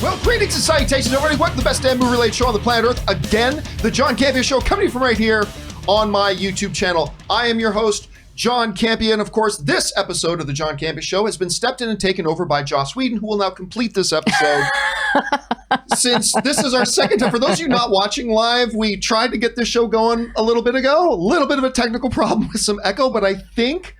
Well, greetings and salutations, everybody. Welcome to the best damn movie-related show on the planet Earth. Again, the John Campea Show, coming from right here on my YouTube channel. I am your host, John Campea, and of course, this episode of the John Campea Show has been stepped in and taken over by Joss Whedon, who will now complete this episode. Since this is our second time, for those of you not watching live, we tried to get this show going a little bit ago. A little bit of a technical problem with some echo, but I think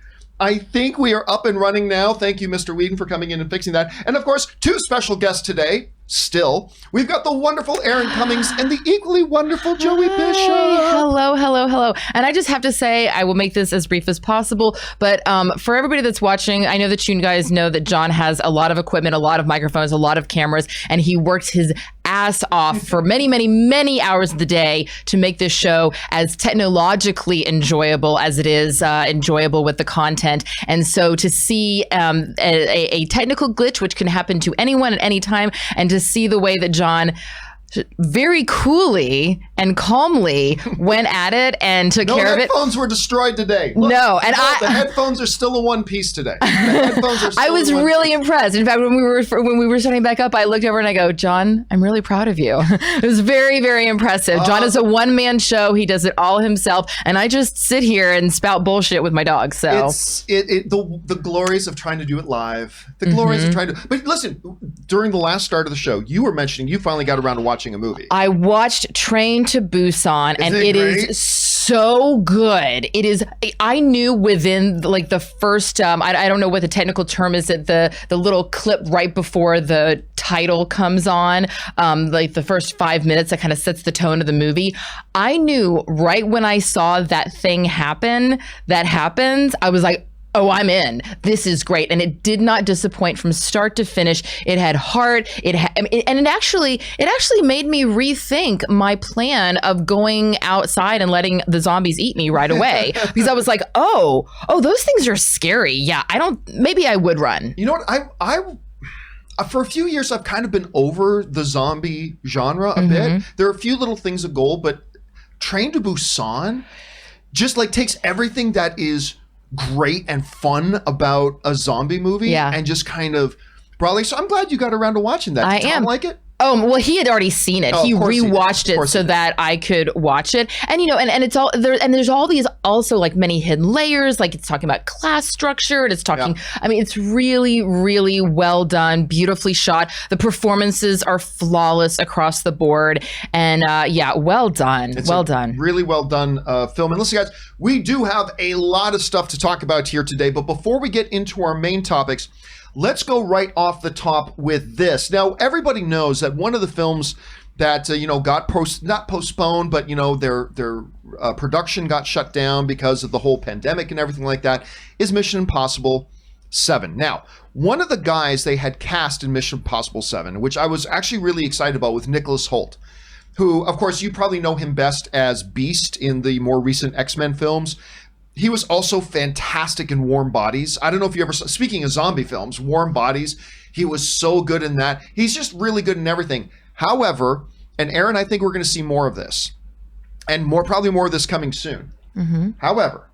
we are up and running now. Thank you, Mr. Whedon, for coming in and fixing that. And of course, two special guests today. Still, we've got the wonderful Erin Cummings and the equally wonderful Joey Bishop. Hello. And I just have to say, I will make this as brief as possible. But for everybody that's watching, I know that you guys know that John has a lot of equipment, a lot of microphones, a lot of cameras, and he works his ass off for many hours of the day to make this show as technologically enjoyable as it is enjoyable with the content. And so to see a technical glitch, which can happen to anyone at any time, and to see the way that John very coolly and calmly went at it and took care of it. No headphones were destroyed today. Look, the headphones are still in one piece today. I was really impressed. In fact, when we were starting back up, I looked over and I go, John, I'm really proud of you. It was very, very impressive. John is a one-man show. He does it all himself, and I just sit here and spout bullshit with my dog. So it's the glories of trying to do it live. The glories of trying to. But listen, during the last start of the show, you were mentioning you finally got around to watching a movie. I watched Train to Busan, and it is so good. It is. I knew within like the first. I don't know what the technical term is. That the little clip right before the title comes on, like the first 5 minutes that kind of sets the tone of the movie. I knew right when I saw that thing happen. That happens. I was like, oh, I'm in. This is great. And it did not disappoint from start to finish. It had heart. It actually made me rethink my plan of going outside and letting the zombies eat me right away. Because I was like, oh, those things are scary. Yeah, maybe I would run. You know what? I for a few years, I've kind of been over the zombie genre a bit. There are a few little things of gold, but Train to Busan just like takes everything that is great and fun about a zombie movie and just kind of broadly. So I'm glad you got around to watching that. Did Tom like it? Oh, well, he had already seen it. He rewatched it so that I could watch it. And, you know, and it's all there. And there's all these also like many hidden layers. Like it's talking about class structure. And it's talking, I mean, it's really, really well done, beautifully shot. The performances are flawless across the board. And well done. It's really well done film. And listen, guys, we do have a lot of stuff to talk about here today. But before we get into our main topics, let's go right off the top with this. Now, everybody knows that one of the films that got not postponed, but their production got shut down because of the whole pandemic and everything like that is Mission Impossible 7. Now, one of the guys they had cast in Mission Impossible 7, which I was actually really excited about, with Nicholas Hoult, who, of course, you probably know him best as Beast in the more recent X-Men films. He was also fantastic in Warm Bodies. I don't know if you ever saw, speaking of zombie films, Warm Bodies, he was so good in that. He's just really good in everything. However, and Erin, I think we're going to see more of this, and probably more of this coming soon. However,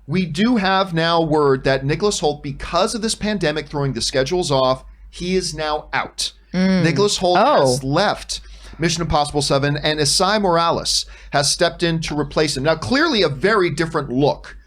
we do have now word that Nicholas Hoult, because of this pandemic throwing the schedules off, he is now out. Nicholas Hoult has left Mission Impossible 7, and Esai Morales has stepped in to replace him. Now, clearly a very different look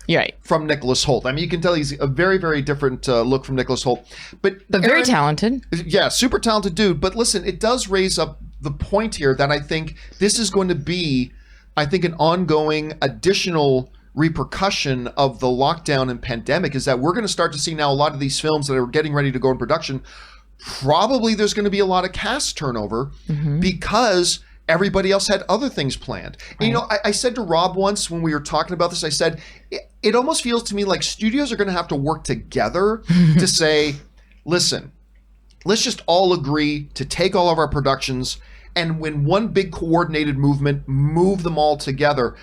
from Nicholas Hoult. I mean, you can tell he's a very, very different look from Nicholas Hoult. But very talented. Yeah, super talented dude. But listen, it does raise up the point here that I think this is going to be, an ongoing additional repercussion of the lockdown and pandemic, is that we're going to start to see now a lot of these films that are getting ready to go in production. Probably there's going to be a lot of cast turnover because everybody else had other things planned. Right. And, I said to Rob once when we were talking about this, I said, it almost feels to me like studios are going to have to work together to say, listen, let's just all agree to take all of our productions and when one big coordinated movement, move them all together.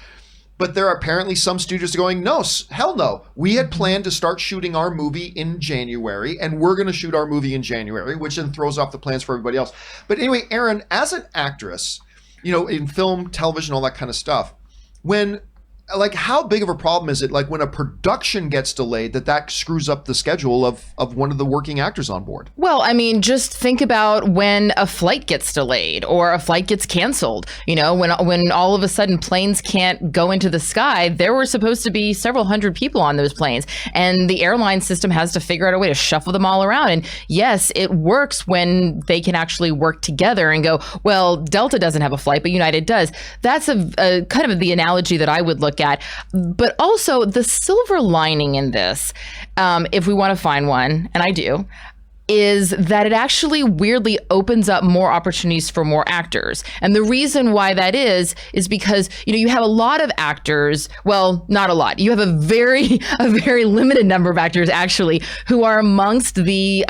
But there are apparently some studios going, no, hell no. We had planned to start shooting our movie in January, and we're going to shoot our movie in January, which then throws off the plans for everybody else. But anyway, Erin, as an actress, in film, television, all that kind of stuff, when like, how big of a problem is it, like, when a production gets delayed, that screws up the schedule of one of the working actors on board? Well, I mean, just think about when a flight gets delayed or a flight gets canceled. You know, when all of a sudden planes can't go into the sky, there were supposed to be several hundred people on those planes, and the airline system has to figure out a way to shuffle them all around. And yes, it works when they can actually work together and go, well, Delta doesn't have a flight, but United does. That's a kind of the analogy that I would look at. But also the silver lining in this, if we want to find one, and I do, is that it actually weirdly opens up more opportunities for more actors. And the reason why that is because, you know, you have a lot of actors, well, not a lot. You have a very limited number of actors actually who are amongst the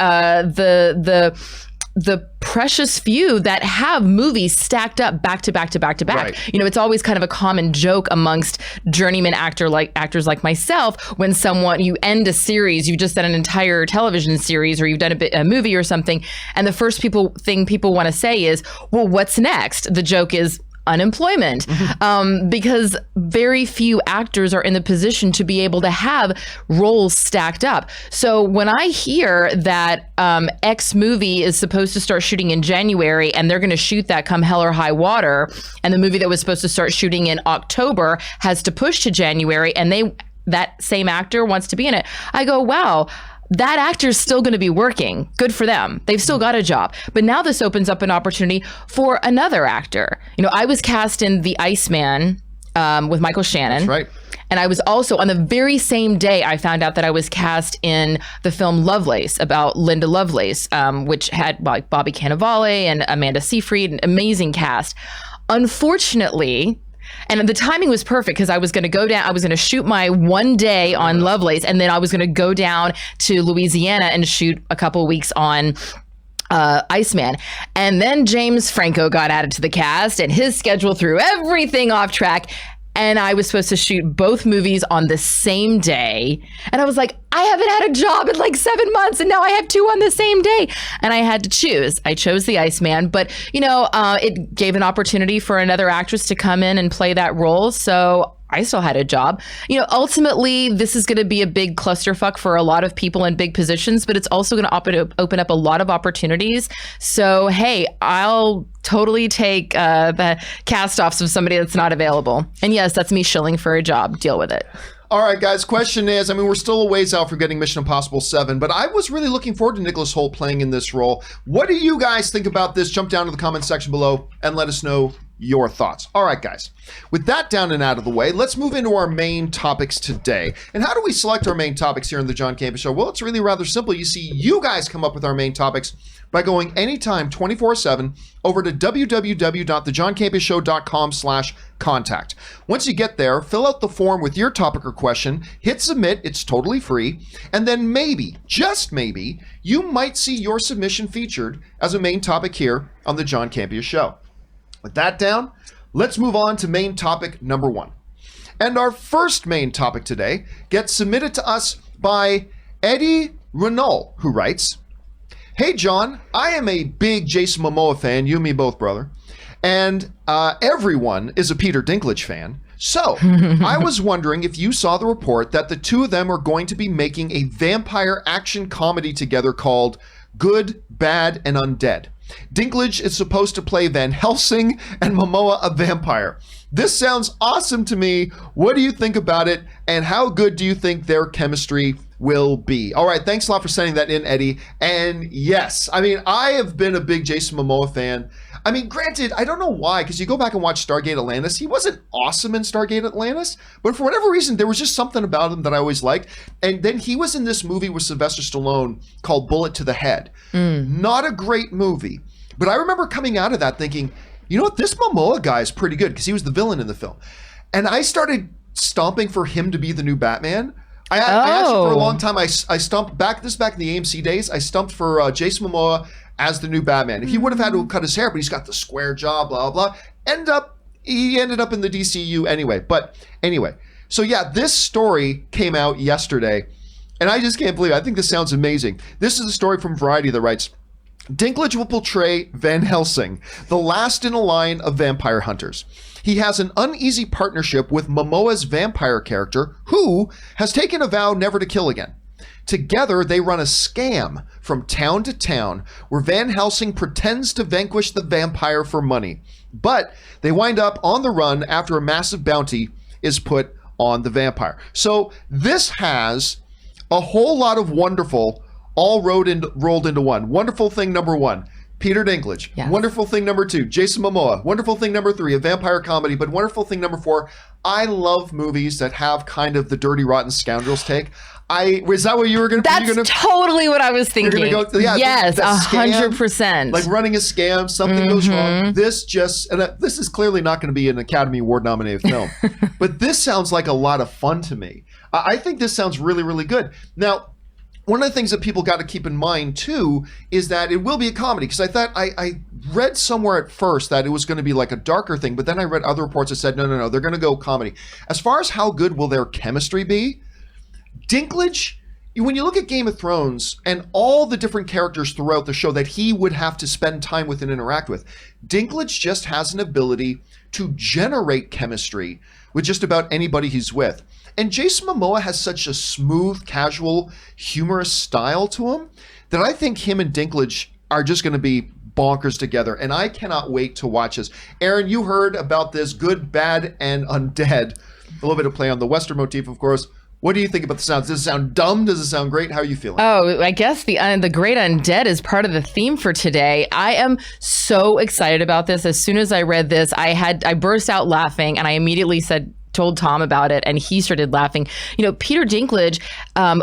precious few that have movies stacked up back to back to back to back. Right. You know, it's always kind of a common joke amongst journeyman actors like myself when you end a series, you've just done an entire television series or you've done a movie or something, and the first thing people want to say is, well, what's next? The joke is unemployment, because very few actors are in the position to be able to have roles stacked up. So when I hear that X movie is supposed to start shooting in January and they're going to shoot that come hell or high water, and the movie that was supposed to start shooting in October has to push to January, and that same actor wants to be in it, I go, wow, that actor's still going to be working. Good for them. They've still got a job. But now this opens up an opportunity for another actor. You know, I was cast in The Iceman with Michael Shannon. That's right. And I was also, on the very same day, I found out that I was cast in the film Lovelace, about Linda Lovelace, which had like Bobby Cannavale and Amanda Seyfried, an amazing cast. Unfortunately, and the timing was perfect because I was going to go down, I was going to shoot my one day on Lovelace, and then I was going to go down to Louisiana and shoot a couple weeks on Iceman. And then James Franco got added to the cast, and his schedule threw everything off track. And I was supposed to shoot both movies on the same day. And I was like, I haven't had a job in like 7 months, and now I have two on the same day. And I had to choose. I chose The Iceman, but you know, it gave an opportunity for another actress to come in and play that role. So I still had a job. You know, ultimately, this is going to be a big clusterfuck for a lot of people in big positions, but it's also going to open up a lot of opportunities. So, hey, I'll totally take the cast-offs of somebody that's not available. And yes, that's me shilling for a job. Deal with it. All right, guys, question is, I mean, we're still a ways out from getting Mission Impossible 7, but I was really looking forward to Nicholas Hoult playing in this role. What do you guys think about this? Jump down to the comment section below and let us know your thoughts. All right, guys, with that down and out of the way, let's move into our main topics today. And how do we select our main topics here in the John Campea Show? Well, it's really rather simple. You see, you guys come up with our main topics by going anytime 24/7 over to www.thejohncampeashow.com/contact. Once you get there, fill out the form with your topic or question, hit submit, it's totally free, and then maybe, just maybe, you might see your submission featured as a main topic here on the John Campea Show. With that down, let's move on to main topic number 1. And our first main topic today gets submitted to us by Eddie Renault, who writes, "Hey John, I am a big Jason Momoa fan, you and me both, brother, and everyone is a Peter Dinklage fan. So I was wondering if you saw the report that the two of them are going to be making a vampire action comedy together called Good, Bad, and Undead. Dinklage is supposed to play Van Helsing and Momoa a vampire. This sounds awesome to me. What do you think about it? And how good do you think their chemistry will be?" All right, thanks a lot for sending that in, Eddie. And yes, I mean, I have been a big Jason Momoa fan. I mean, granted, I don't know why, because you go back and watch Stargate Atlantis, he wasn't awesome in Stargate Atlantis, but for whatever reason, there was just something about him that I always liked. And then he was in this movie with Sylvester Stallone called Bullet to the Head. Not a great movie, but I remember coming out of that thinking, you know what, this Momoa guy is pretty good, because he was the villain in the film. And I started stomping for him to be the new Batman. I actually, for a long time, I stumped back in the AMC days, I stumped for Jason Momoa as the new Batman. If he would have had to cut his hair, but he's got the square jaw, blah, blah, blah. He ended up in the DCU anyway. But anyway, so yeah, this story came out yesterday, and I just can't believe it. I think this sounds amazing. This is a story from Variety that writes, Dinklage will portray Van Helsing, the last in a line of vampire hunters. He has an uneasy partnership with Momoa's vampire character, who has taken a vow never to kill again. Together, they run a scam from town to town where Van Helsing pretends to vanquish the vampire for money. But they wind up on the run after a massive bounty is put on the vampire. So this has a whole lot of wonderful all rolled into one. Wonderful thing number one, Peter Dinklage. Yes. Wonderful thing number two, Jason Momoa. Wonderful thing number three, a vampire comedy. But wonderful thing number four, I love movies that have kind of the dirty, rotten scoundrels take. Is that what you were going to? That's totally what I was thinking. You're going to go, yeah, yes, 100%. Like running a scam, something goes wrong. This is clearly not going to be an Academy Award nominated film, but this sounds like a lot of fun to me. I think this sounds really, really good. Now, one of the things that people got to keep in mind too is that it will be a comedy, because I thought I read somewhere at first that it was going to be like a darker thing, but then I read other reports that said no, they're going to go comedy. As far as how good will their chemistry be, Dinklage, when you look at Game of Thrones and all the different characters throughout the show that he would have to spend time with and interact with, Dinklage just has an ability to generate chemistry with just about anybody he's with. And Jason Momoa has such a smooth, casual, humorous style to him that I think him and Dinklage are just going to be bonkers together. And I cannot wait to watch this. Aaron, you heard about this Good, Bad, and Undead. A little bit of play on the Western motif, of course. What do you think about the sounds? Does it sound dumb? Does it sound great? How are you feeling? Oh, I guess the Great Undead is part of the theme for today. I am so excited about this. As soon as I read this, I burst out laughing, and I immediately told Tom about it, and he started laughing. Peter Dinklage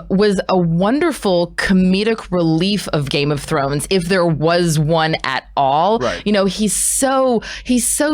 was a wonderful comedic relief of Game of Thrones, if there was one at all. Right. He's so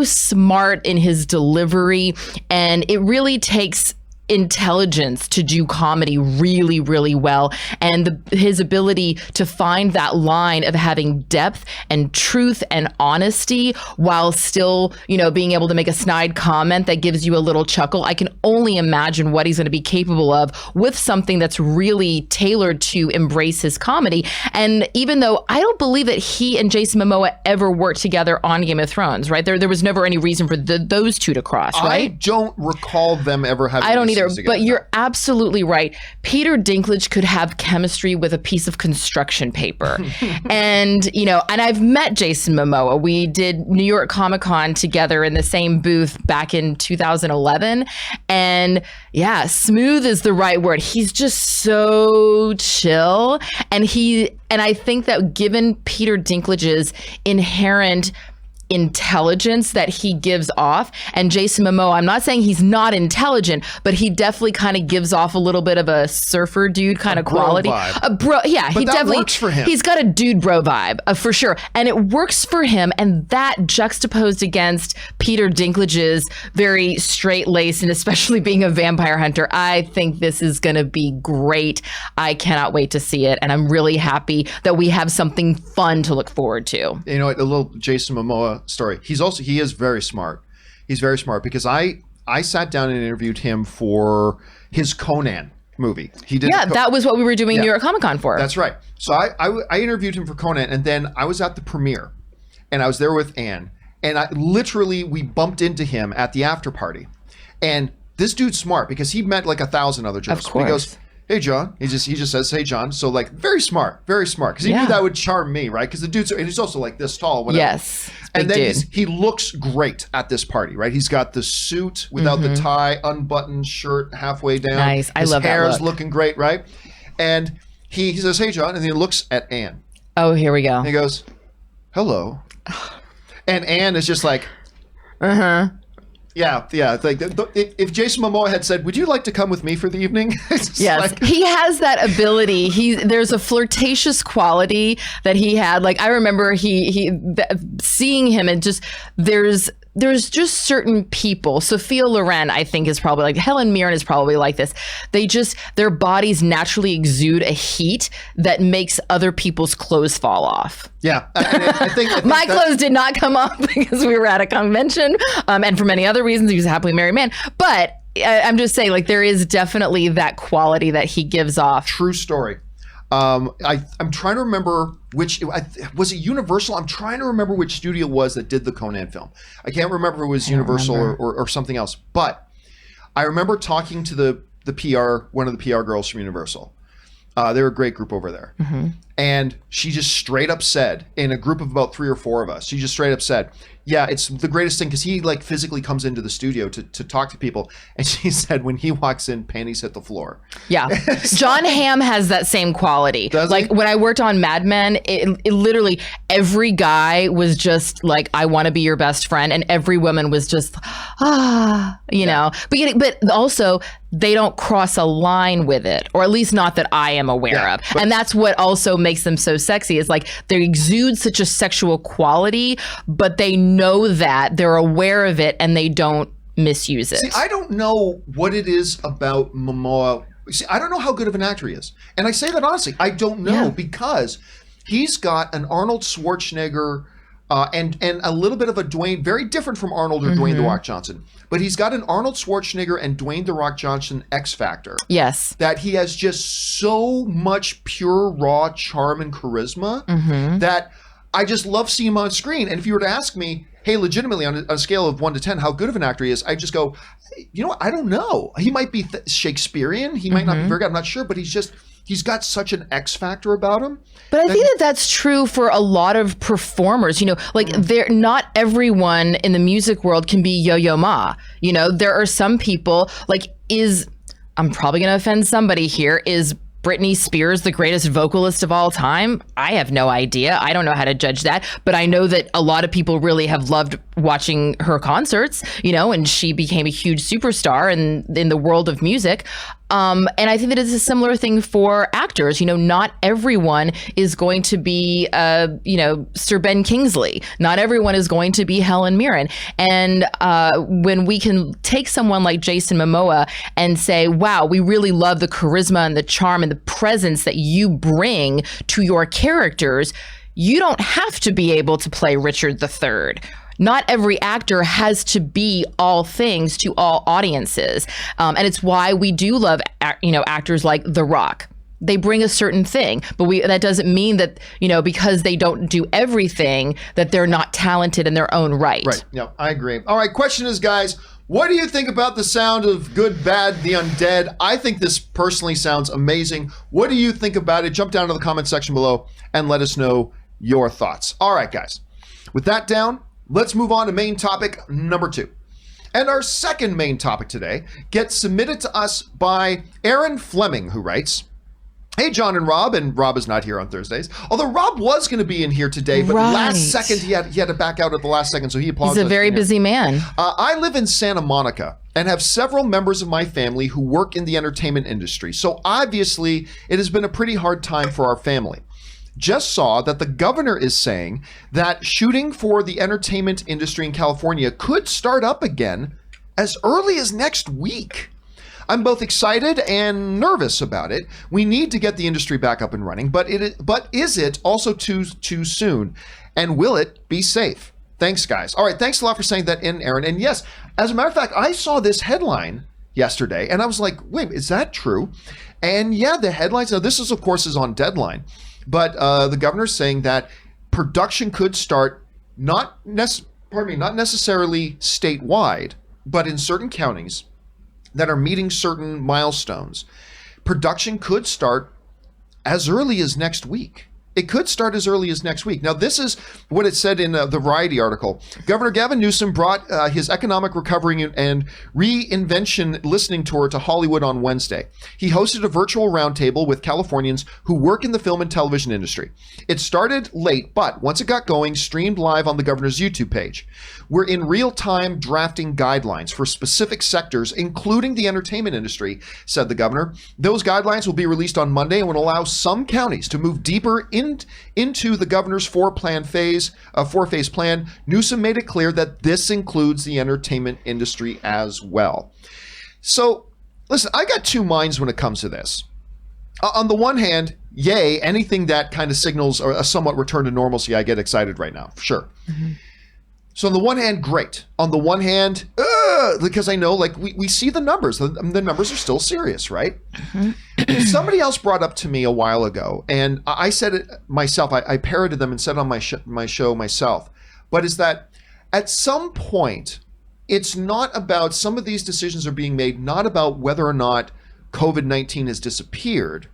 smart in his delivery, and it really takes intelligence to do comedy really, really well, and his ability to find that line of having depth and truth and honesty while still, being able to make a snide comment that gives you a little chuckle. I can only imagine what he's going to be capable of with something that's really tailored to embrace his comedy. And even though I don't believe that he and Jason Momoa ever worked together on Game of Thrones, right? There was never any reason for those two to cross, right? I don't recall them ever having. I don't either. But you're absolutely right. Peter Dinklage could have chemistry with a piece of construction paper. And I've met Jason Momoa. We did New York Comic Con together in the same booth back in 2011. And yeah, smooth is the right word. He's just so chill. And I think that given Peter Dinklage's inherent intelligence that he gives off, and Jason Momoa, I'm not saying he's not intelligent, but he definitely kind of gives off a little bit of a surfer dude kind of quality. A bro, yeah, but he definitely works for him. He's got a dude bro vibe for sure, and it works for him. And that juxtaposed against Peter Dinklage's very straight-laced, and especially being a vampire hunter, I think this is going to be great. I cannot wait to see it, and I'm really happy that we have something fun to look forward to. A little Jason Momoa story. He is very smart. He's very smart, because I sat down and interviewed him for his Conan movie. He did. Yeah, that was what we were doing New York Comic Con for. That's right. So I interviewed him for Conan, and then I was at the premiere, and I was there with Anne, and we bumped into him at the after party. And this dude's smart, because he met like 1,000 other journalists. Of course. He goes, "Hey, John." He just says, "Hey, John." So like very smart, because he knew that would charm me, right? Because the dude's, and he's also like this tall, whatever. Yes. And then he looks great at this party, right? He's got the suit without the tie, unbuttoned shirt halfway down. Nice. I love that look. His hair is looking great, right? And he says, "Hey, John," and he looks at Anne. Oh, here we go. And he goes, "Hello." And Anne is just like, uh-huh. Yeah. It's like if Jason Momoa had said, "Would you like to come with me for the evening?" Yes, he has that ability. There's a flirtatious quality that he had. Like I remember seeing him, and just there's just certain people. Sophia Loren, I think, is probably like, Helen Mirren is probably like this. Their bodies naturally exude a heat that makes other people's clothes fall off. Yeah, I think my clothes did not come off because we were at a convention, and for many other reasons. He was a happily married man, but I'm just saying, like, there is definitely that quality that he gives off. True story. I'm trying to remember was it Universal? I'm trying to remember which studio it was that did the Conan film. I can't remember if it was Universal or something else. But I remember talking to the one of the PR girls from Universal. They're a great group over there. Mm-hmm. And she just straight up said, in a group of about 3 or 4 of us, she just straight up said, yeah, it's the greatest thing, because he like physically comes into the studio to talk to people. And she said when he walks in, panties hit the floor. Yeah. John Hamm has that same quality. Does like he? When I worked on Mad Men, it literally, every guy was just like, I want to be your best friend. And every woman was just, you know. But also, they don't cross a line with it, or at least not that I am aware of. And that's what also makes them so sexy, is like they exude such a sexual quality, but they know that, they're aware of it, and they don't misuse it. See, I don't know what it is about Momoa. See, I don't know how good of an actor he is. And I say that honestly. I don't know, because he's got an Arnold Schwarzenegger and a little bit of a Dwayne, very different from Arnold or Dwayne The Rock Johnson. But he's got an Arnold Schwarzenegger and Dwayne The Rock Johnson X factor. Yes. That he has just so much pure, raw charm and charisma that I just love seeing him on screen. And if you were to ask me, hey, legitimately, on a scale of 1 to 10, how good of an actor he is, I just go, you know what? I don't know. He might be Shakespearean. He might not be very good. I'm not sure. But he's got such an X factor about him. But I think that's true for a lot of performers. You know, like not everyone in the music world can be Yo-Yo Ma. You know, there are some people, like, I'm probably going to offend somebody here, is Britney Spears the greatest vocalist of all time? I have no idea. I don't know how to judge that, but I know that a lot of people really have loved watching her concerts, you know, and she became a huge superstar in the world of music. And I think that it's a similar thing for actors. You know, not everyone is going to be, Sir Ben Kingsley. Not everyone is going to be Helen Mirren. And when we can take someone like Jason Momoa and say, wow, we really love the charisma and the charm and the presence that you bring to your characters, you don't have to be able to play Richard III. Not every actor has to be all things to all audiences. And it's why we do love, actors like The Rock. They bring a certain thing, but that doesn't mean that, because they don't do everything, that they're not talented in their own right. Right. Yeah, I agree. All right. Question is, guys, what do you think about the sound of Good, Bad, the Undead? I think this personally sounds amazing. What do you think about it? Jump down to the comment section below and let us know your thoughts. All right, guys. With that down, let's move on to main topic number 2. And our second main topic today gets submitted to us by Aaron Fleming, who writes, hey, John and Rob is not here on Thursdays. Although Rob was going to be in here today, but last second he had to back out at the last second, so he apologized. He's a very busy man. I live in Santa Monica and have several members of my family who work in the entertainment industry. So obviously, it has been a pretty hard time for our family. Just saw that the governor is saying that shooting for the entertainment industry in California could start up again as early as next week. I'm both excited and nervous about it. We need to get the industry back up and running, but is it also too soon? And will it be safe? Thanks, guys. All right, thanks a lot for saying that in, Aaron. And yes, as a matter of fact, I saw this headline yesterday, and I was like, wait, is that true? And yeah, the headlines, now this is, of course, is on Deadline, but the governor's saying that production could start not necessarily statewide, but in certain counties that are meeting certain milestones. Production could start as early as next week. It could start as early as next week. Now, this is what it said in the Variety article. Governor Gavin Newsom brought his economic recovery and reinvention listening tour to Hollywood on Wednesday. He hosted a virtual roundtable with Californians who work in the film and television industry. It started late, but once it got going, streamed live on the governor's YouTube page. We're in real time drafting guidelines for specific sectors, including the entertainment industry, said the governor. Those guidelines will be released on Monday and will allow some counties to move deeper into the governor's four-phase plan. Newsom made it clear that this includes the entertainment industry as well. So, listen, I got two minds when it comes to this. On the one hand, yay, anything that kind of signals a somewhat return to normalcy, I get excited right now, for sure. Mm-hmm. So on the one hand, great. On the one hand, because I know, like, we see the numbers. The numbers are still serious, right? Mm-hmm. Somebody else brought up to me a while ago, and I said it myself. I parroted them and said it on my show myself. But is that at some point, it's not about, some of these decisions are being made not about whether or not COVID-19 has disappeared,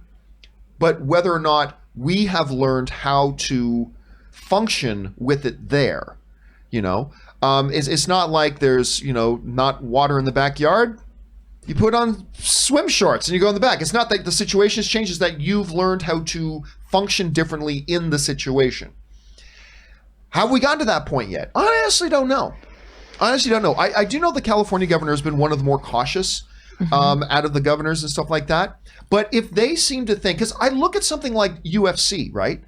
but whether or not we have learned how to function with it there. It's not like there's, not water in the backyard. You put on swim shorts and you go in the back. It's not that the situation has changed, it's that you've learned how to function differently in the situation. Have we gotten to that point yet? I honestly don't know. I do know the California governor has been one of the more cautious out of the governors and stuff like that. But if they seem to think, because I look at something like UFC, right?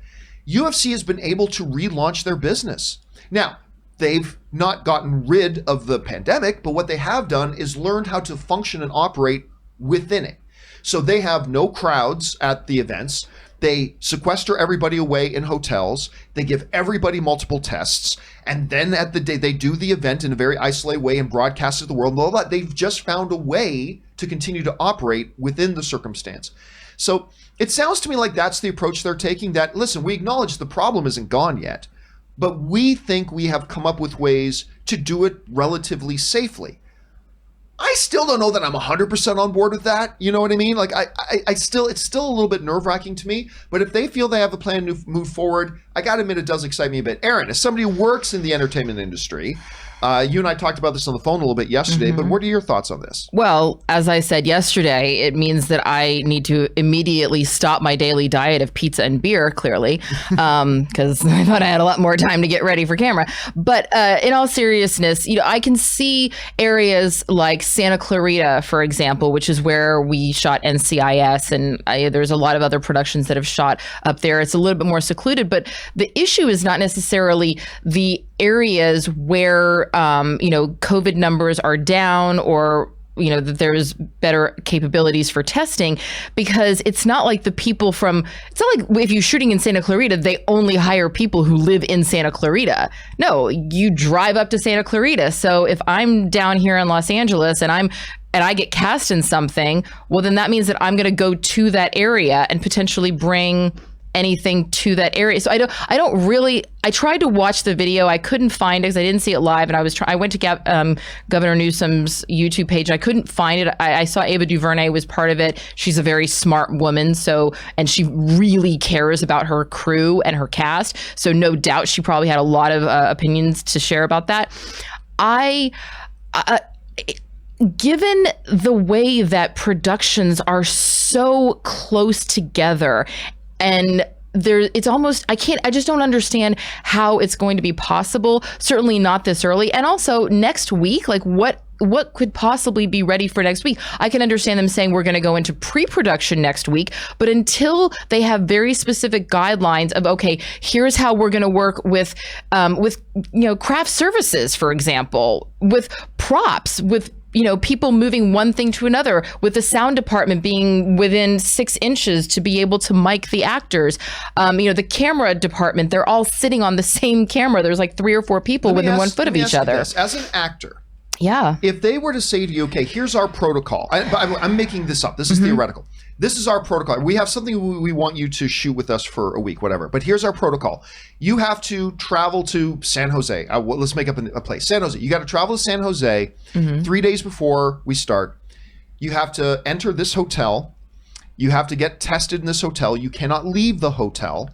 UFC has been able to relaunch their business. Now, they've not gotten rid of the pandemic, but what they have done is learned how to function and operate within it. So they have no crowds at the events. They sequester everybody away in hotels. They give everybody multiple tests. And then at the day, they do the event in a very isolated way and broadcast it to the world. Blah, blah, blah. They've just found a way to continue to operate within the circumstance. So it sounds to me like that's the approach they're taking, that, listen, we acknowledge the problem isn't gone yet, but we think we have come up with ways to do it relatively safely. I still don't know that I'm 100% on board with that. You know what I mean? Like, it's still a little bit nerve-wracking to me. But if they feel they have a plan to move forward, I got to admit it does excite me a bit. Aaron, as somebody who works in the entertainment industry, you and I talked about this on the phone a little bit yesterday, but what are your thoughts on this? Well, as I said yesterday, it means that I need to immediately stop my daily diet of pizza and beer, clearly, because I thought I had a lot more time to get ready for camera. But in all seriousness, I can see areas like Santa Clarita, for example, which is where we shot NCIS, and there's a lot of other productions that have shot up there. It's a little bit more secluded, but the issue is not necessarily the areas where COVID numbers are down, or that there's better capabilities for testing, because it's not like it's not like if you're shooting in Santa Clarita, they only hire people who live in Santa Clarita. No, you drive up to Santa Clarita. So if I'm down here in Los Angeles and I get cast in something, well, then that means that I'm going to go to that area and potentially bring anything to that area. So I tried to watch the video. I couldn't find it because I didn't see it live. And I went to Governor Newsom's YouTube page. I couldn't find it. I saw Ava DuVernay was part of it. She's a very smart woman. And she really cares about her crew and her cast. So no doubt she probably had a lot of opinions to share about that. Given the way that productions are so close together, and it's almost, I just don't understand how it's going to be possible. Certainly not this early. And also next week, like what could possibly be ready for next week? I can understand them saying we're going to go into pre-production next week, but until they have very specific guidelines of, okay, here's how we're going to work with craft services, for example, with props, with people moving one thing to another, with the sound department being within 6 inches to be able to mic the actors. The camera department, they're all sitting on the same camera. There's like 3 or 4 people within 1 foot of each other. As an actor, yeah, if they were to say to you, okay, here's our protocol. I'm making this up. This is theoretical. This is our protocol. We have something we want you to shoot with us for a week, whatever. But here's our protocol. You have to travel to San Jose. Let's make up a place. San Jose. You got to travel to San Jose 3 days before we start. You have to enter this hotel. You have to get tested in this hotel. You cannot leave the hotel.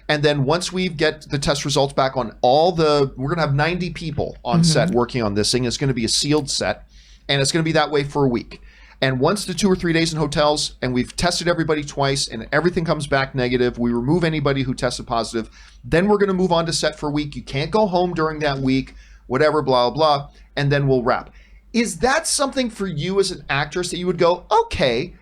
And then once we get the test results back on we're going to have 90 people on set working on this thing. It's going to be a sealed set, and it's going to be that way for a week. And once the 2 or 3 days in hotels, and we've tested everybody twice, and everything comes back negative, we remove anybody who tested positive, then we're going to move on to set for a week. You can't go home during that week, whatever, blah, blah, and then we'll wrap. Is that something for you as an actress that you would go, okay,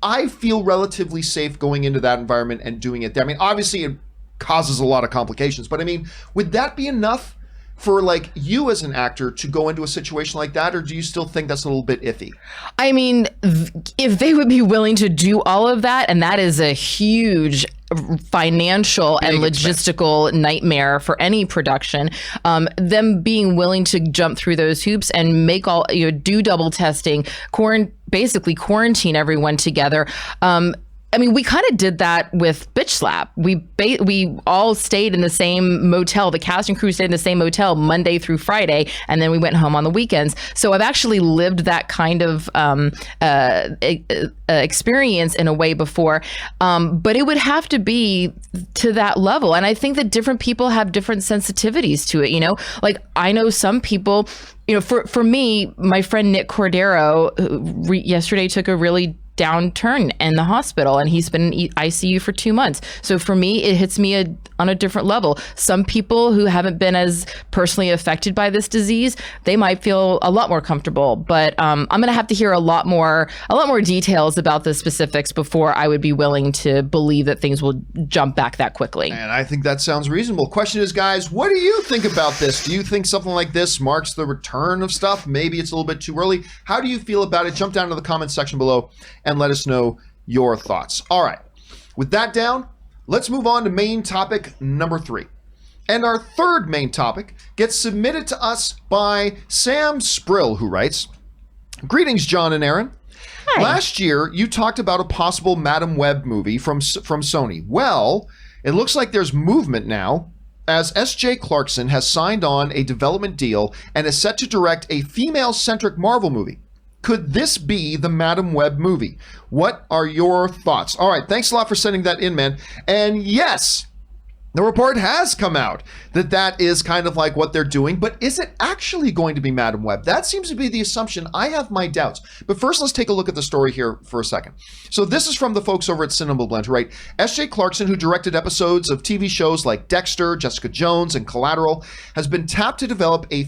I feel relatively safe going into that environment and doing it there? I mean, obviously it causes a lot of complications, but I mean, would that be enough for like you as an actor to go into a situation like that, or do you still think that's a little bit iffy? I mean, if they would be willing to do all of that, and that is a huge financial and logistical nightmare for any production. Them being willing to jump through those hoops and make do double testing, basically quarantine everyone together. I mean, we kind of did that with Bitch Slap. We all stayed in the same motel. The cast and crew stayed in the same motel Monday through Friday, and then we went home on the weekends. So I've actually lived that kind of experience in a way before. But it would have to be to that level. And I think that different people have different sensitivities to it, Like, I know some people, for me, my friend Nick Cordero yesterday took a really downturn in the hospital, and he's been in ICU for 2 months. So for me, it hits me on a different level. Some people who haven't been as personally affected by this disease, they might feel a lot more comfortable. But I'm going to have to hear a lot more details about the specifics before I would be willing to believe that things will jump back that quickly. And I think that sounds reasonable. Question is, guys, what do you think about this? Do you think something like this marks the return of stuff? Maybe it's a little bit too early. How do you feel about it? Jump down to the comments section below and let us know your thoughts. All right. With that down, let's move on to main topic number 3. And our third main topic gets submitted to us by Sam Sprill, who writes, "Greetings, John and Aaron. Hi. Last year, you talked about a possible Madam Web movie from Sony. Well, it looks like there's movement now, as S.J. Clarkson has signed on a development deal and is set to direct a female-centric Marvel movie. Could this be the Madam Web movie? What are your thoughts?" All right, thanks a lot for sending that in, man. And yes, the report has come out that is kind of like what they're doing, but is it actually going to be Madam Web? That seems to be the assumption. I have my doubts. But first, let's take a look at the story here for a second. So this is from the folks over at Cinema Blend, right? S.J. Clarkson, who directed episodes of TV shows like Dexter, Jessica Jones, and Collateral, has been tapped to develop a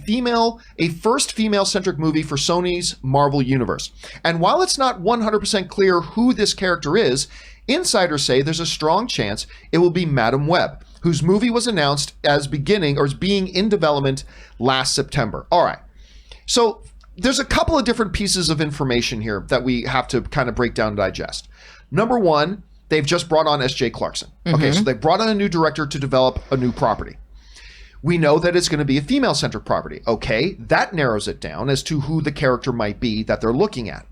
first female-centric movie for Sony's Marvel Universe. And while it's not 100% clear who this character is, insiders say there's a strong chance it will be Madam Web, whose movie was announced as being in development last September. All right. So there's a couple of different pieces of information here that we have to kind of break down and digest. Number one, they've just brought on S.J. Clarkson. Mm-hmm. Okay, so they brought on a new director to develop a new property. We know that it's going to be a female-centric property. Okay, that narrows it down as to who the character might be that they're looking at.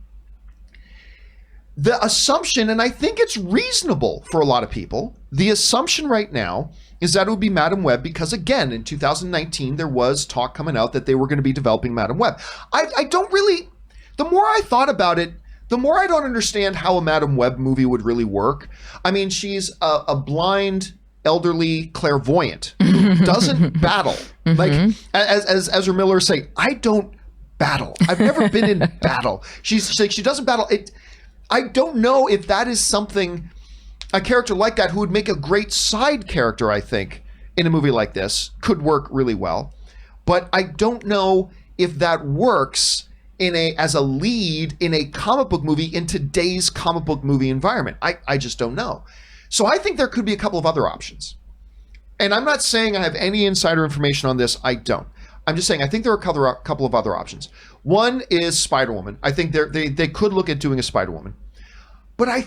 The assumption, and I think it's reasonable for a lot of people, the assumption right now is that it would be Madam Web because, again, in 2019, there was talk coming out that they were going to be developing Madam Web. I don't really, the more I thought about it, the more I don't understand how a Madam Web movie would really work. I mean, she's a blind, elderly clairvoyant who doesn't battle. Mm-hmm. Like, as Ezra Miller say, I don't battle. I've never been in battle. She doesn't battle. I don't know if that is something, a character like that who would make a great side character, I think, in a movie like this, could work really well. But I don't know if that works as a lead in a comic book movie in today's comic book movie environment. I just don't know. So I think there could be a couple of other options. And I'm not saying I have any insider information on this. I don't. I'm just saying I think there are a couple of other options. One is Spider-Woman. I think they could look at doing a Spider-Woman. But I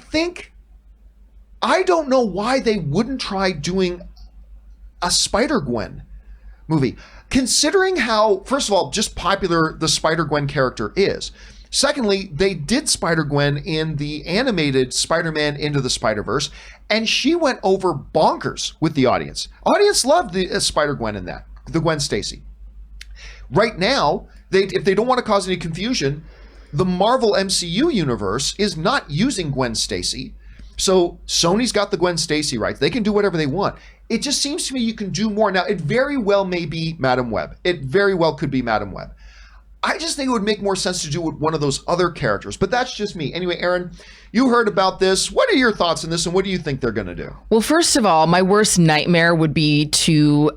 don't know why they wouldn't try doing a Spider-Gwen movie, considering how, first of all, just popular the Spider-Gwen character is. Secondly, they did Spider-Gwen in the animated Spider-Man Into the Spider-Verse, and she went over bonkers with the audience. Audience loved the Spider-Gwen in that, the Gwen Stacy. Right now, if they don't want to cause any confusion, the Marvel MCU universe is not using Gwen Stacy. So Sony's got the Gwen Stacy rights. They can do whatever they want. It just seems to me you can do more. Now, it very well may be Madam Web. It very well could be Madam Web. I just think it would make more sense to do with one of those other characters, but that's just me. Anyway, Aaron, you heard about this. What are your thoughts on this, and what do you think they're going to do? Well, first of all, my worst nightmare would be to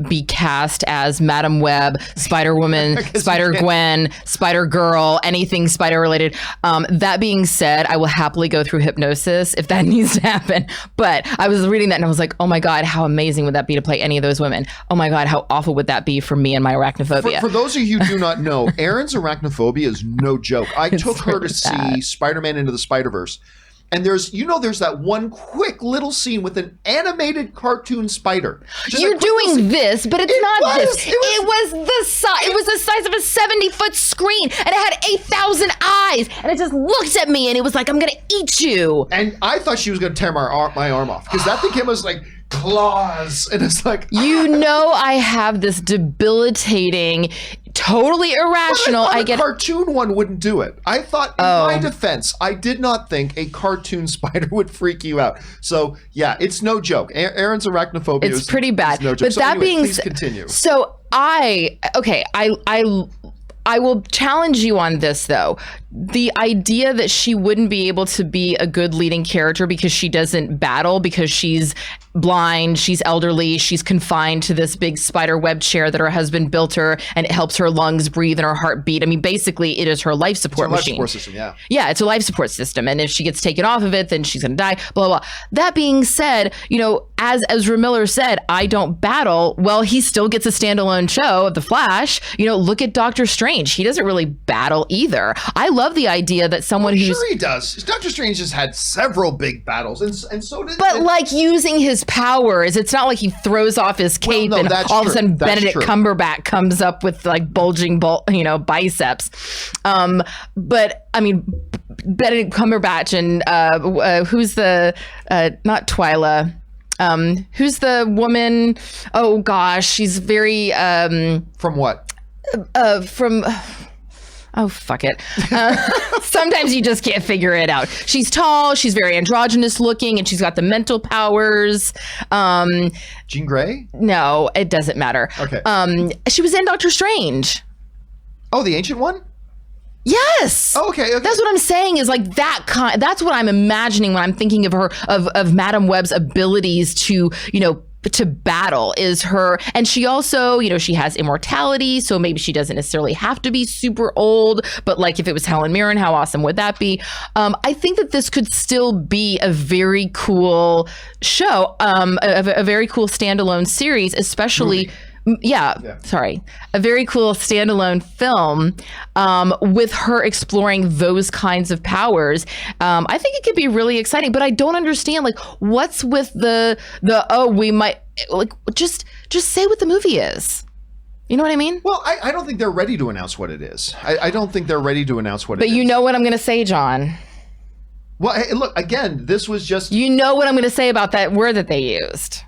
be cast as Madam Web, Spider-Woman, Spider-Gwen, Spider-Girl, anything spider-related. That being said, I will happily go through hypnosis if that needs to happen. But I was reading that and I was like, oh my God, how amazing would that be to play any of those women? Oh my God, how awful would that be for me and my arachnophobia? For those of you who do not know, Erin's arachnophobia is no joke. I took her to see Spider-Man Into the Spider-Verse, And there's that one quick little scene with an animated cartoon spider. You're doing this, but it's not this. It was the size of a 70-foot screen, and it had 8,000 eyes, and it just looked at me, and it was like, I'm gonna eat you. And I thought she was gonna tear my arm off, because that thing was like claws, and it's like, I have this debilitating, totally irrational. I get a cartoon one wouldn't do it. I thought, in my defense, I did not think a cartoon spider would freak you out. So yeah, it's no joke. Aaron's arachnophobia is pretty bad. No joke. But that being please continue. So I will challenge you on this, though. The idea that she wouldn't be able to be a good leading character because she doesn't battle, because she's blind, she's elderly, she's confined to this big spider web chair that her husband built her, and it helps her lungs breathe and her heart beat. I mean, basically, it is her life support machine. Life support system, yeah. Yeah, it's a life support system. And if she gets taken off of it, then she's going to die, blah, blah, blah. That being said, as Ezra Miller said, I don't battle. Well, he still gets a standalone show of The Flash. Look at Doctor Strange. He doesn't really battle either. I love the idea that someone who's... Sure he does. Doctor Strange has had several big battles, and so did... But like using his powers, it's not like he throws off his cape and all of a sudden Benedict Cumberbatch comes up with like bulging biceps. But I mean, Benedict Cumberbatch and who's the... not Twyla... who's the woman? Oh gosh, she's very... From what? Oh, fuck it. Sometimes you just can't figure it out. She's tall, she's very androgynous looking, and she's got the mental powers. Jean Grey? No, it doesn't matter. Okay. She was in Doctor Strange. Oh, the ancient one? Yes. Oh, okay. That's what I'm saying, is like that that's what I'm imagining when I'm thinking of her, of Madame Web's abilities to, to battle, is her. And she also, she has immortality, so maybe she doesn't necessarily have to be super old, but like if it was Helen Mirren, how awesome would that be? I think that this could still be a very cool show, a very cool standalone series, especially a very cool standalone film with her exploring those kinds of powers. I think it could be really exciting, but I don't understand, like, what's with we might, like, just say what the movie is. You know what I mean? Well, I don't think they're ready to announce what it is. I don't think they're ready to announce what it is. But you know what I'm going to say, John. Well, hey, look, again, this was just... You know what I'm going to say about that word that they used.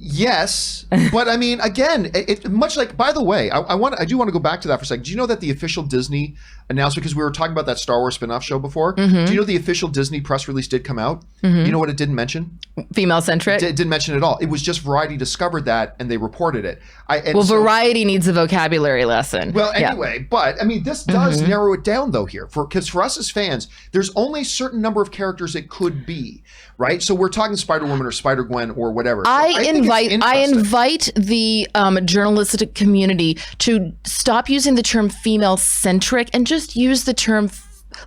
Yes, but I mean, again, it much like, by the way, I do want to go back to that for a second. Do you know that the official Disney announcement, because we were talking about that Star Wars spinoff show before, do you know the official Disney press release did come out? You know what it didn't mention? Female-centric? It didn't mention it at all. It was just Variety discovered that, and they reported it. Variety needs a vocabulary lesson. Well, anyway, but I mean, this does narrow it down, though, here. Because for us as fans, there's only a certain number of characters it could be, right? So we're talking Spider-Woman or Spider-Gwen or whatever. So I invite the journalistic community to stop using the term female-centric and just use the term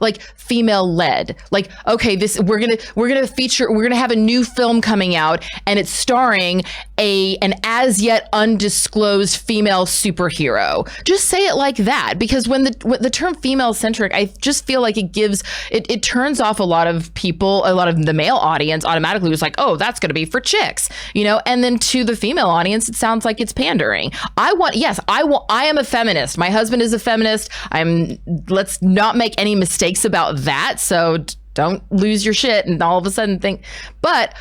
like female-led. Like, okay, we're gonna have a new film coming out, and it's starring an as yet undisclosed female superhero. Just say it like that, because when the term female-centric, I just feel like it turns off a lot of people, a lot of the male audience automatically was like, oh, that's gonna be for chicks, and then to the female audience, it sounds like it's pandering. I am a feminist. My husband is a feminist. Let's not make any mistakes about that, so don't lose your shit and all of a sudden think, but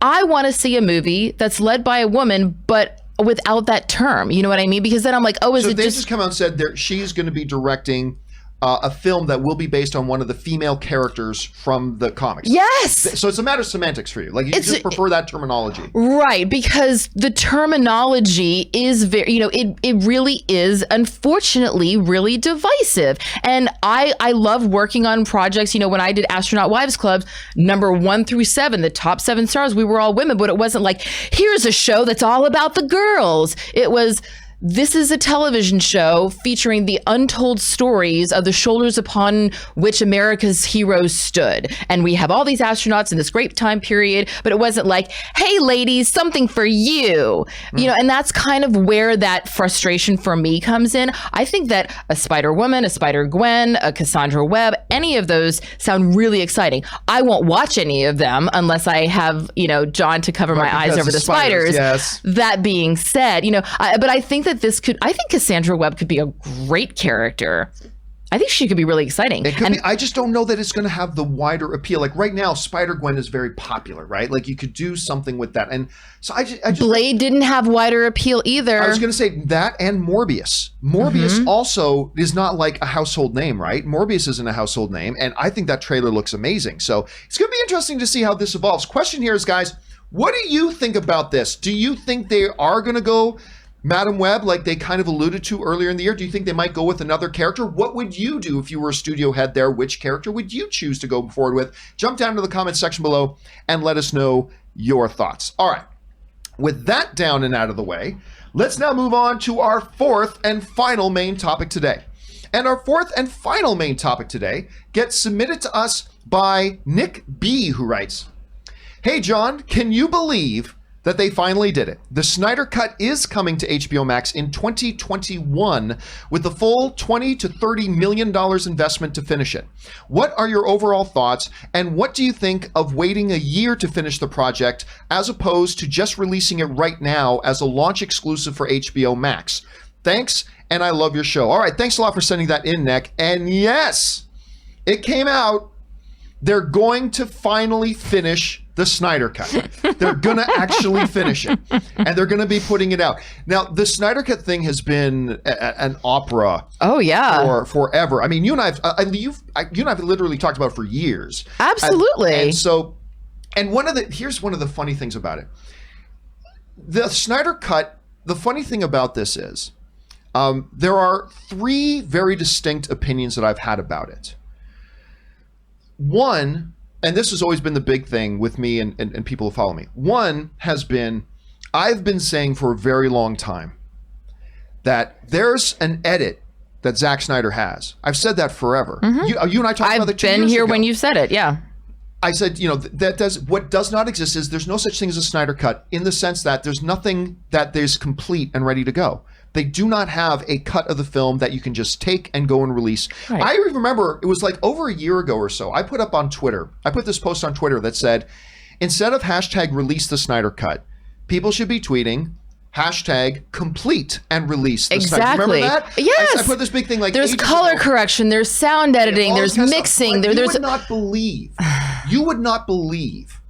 I want to see a movie that's led by a woman but without that term, you know what I mean? Because then I'm like, oh, they just come out and said she's going to be directing a film that will be based on one of the female characters from the comics. Yes. So it's a matter of semantics for you. Like, you just prefer that terminology. Right, because the terminology is very, it really is, unfortunately, really divisive. And I love working on projects. When I did Astronaut Wives Club, number 1 through 7, the top 7 stars, we were all women, but it wasn't like, here's a show that's all about the girls. It was, this is a television show featuring the untold stories of the shoulders upon which America's heroes stood. And we have all these astronauts in this great time period, but it wasn't like, hey, ladies, something for you. You know, and that's kind of where that frustration for me comes in. I think that a Spider-Woman, a Spider-Gwen, a Cassandra Webb, any of those sound really exciting. I won't watch any of them unless I have, you know, John to cover my eyes over the spiders. Yes. That being said, you know, but I think that I think Cassandra Webb could be a great character. I think she could be really exciting. It could be. I just don't know that it's going to have the wider appeal. Like right now, Spider-Gwen is very popular, right? Like you could do something with that. And so I just Blade didn't have wider appeal either. I was going to say that and Morbius. Morbius also is not like a household name, right? Morbius isn't a household name. And I think that trailer looks amazing. So it's going to be interesting to see how this evolves. Question here is, guys, what do you think about this? Do you think they are going to go Madam Web, like they kind of alluded to earlier in the year? Do you think they might go with another character? What would you do if you were a studio head there? Which character would you choose to go forward with? Jump down to the comment section below and let us know your thoughts. All right, with that down and out of the way, let's now move on to our fourth and final main topic today. And our fourth and final main topic today gets submitted to us by Nick B, who writes, "Hey John, can you believe that they finally did it? The Snyder Cut is coming to HBO Max in 2021 with a full $20 to $30 million investment to finish it. What are your overall thoughts, and what do you think of waiting a year to finish the project as opposed to just releasing it right now as a launch exclusive for HBO Max? Thanks, and I love your show." All right, thanks a lot for sending that in, Nick. And yes, it came out. They're going to finally finish the Snyder Cut. They're going to actually finish it, and they're going to be putting it out. Now, the Snyder Cut thing has been an opera. Oh yeah, for forever. I mean, you and I've literally talked about it for years. Absolutely. And so, here's one of the funny things about it. The Snyder Cut. The funny thing about this is, there are three very distinct opinions that I've had about it. One, and this has always been the big thing with me and people who follow me. One has been, I've been saying for a very long time that there's an edit that Zack Snyder has. I've said that forever. You and I talked about it 2 years ago. I've been here when you said it, yeah. I said, you know, what does not exist is there's no such thing as a Snyder Cut, in the sense that there's nothing that is complete and ready to go. They do not have a cut of the film that you can just take and go and release. Right. I remember it was like over a year ago or so, I put this post on Twitter that said, instead of hashtag release the Snyder Cut, people should be tweeting hashtag complete and release the Snyder Cut. Remember that? Yes. I put this big thing like there's color correction, there's sound editing, there's mixing. You would not believe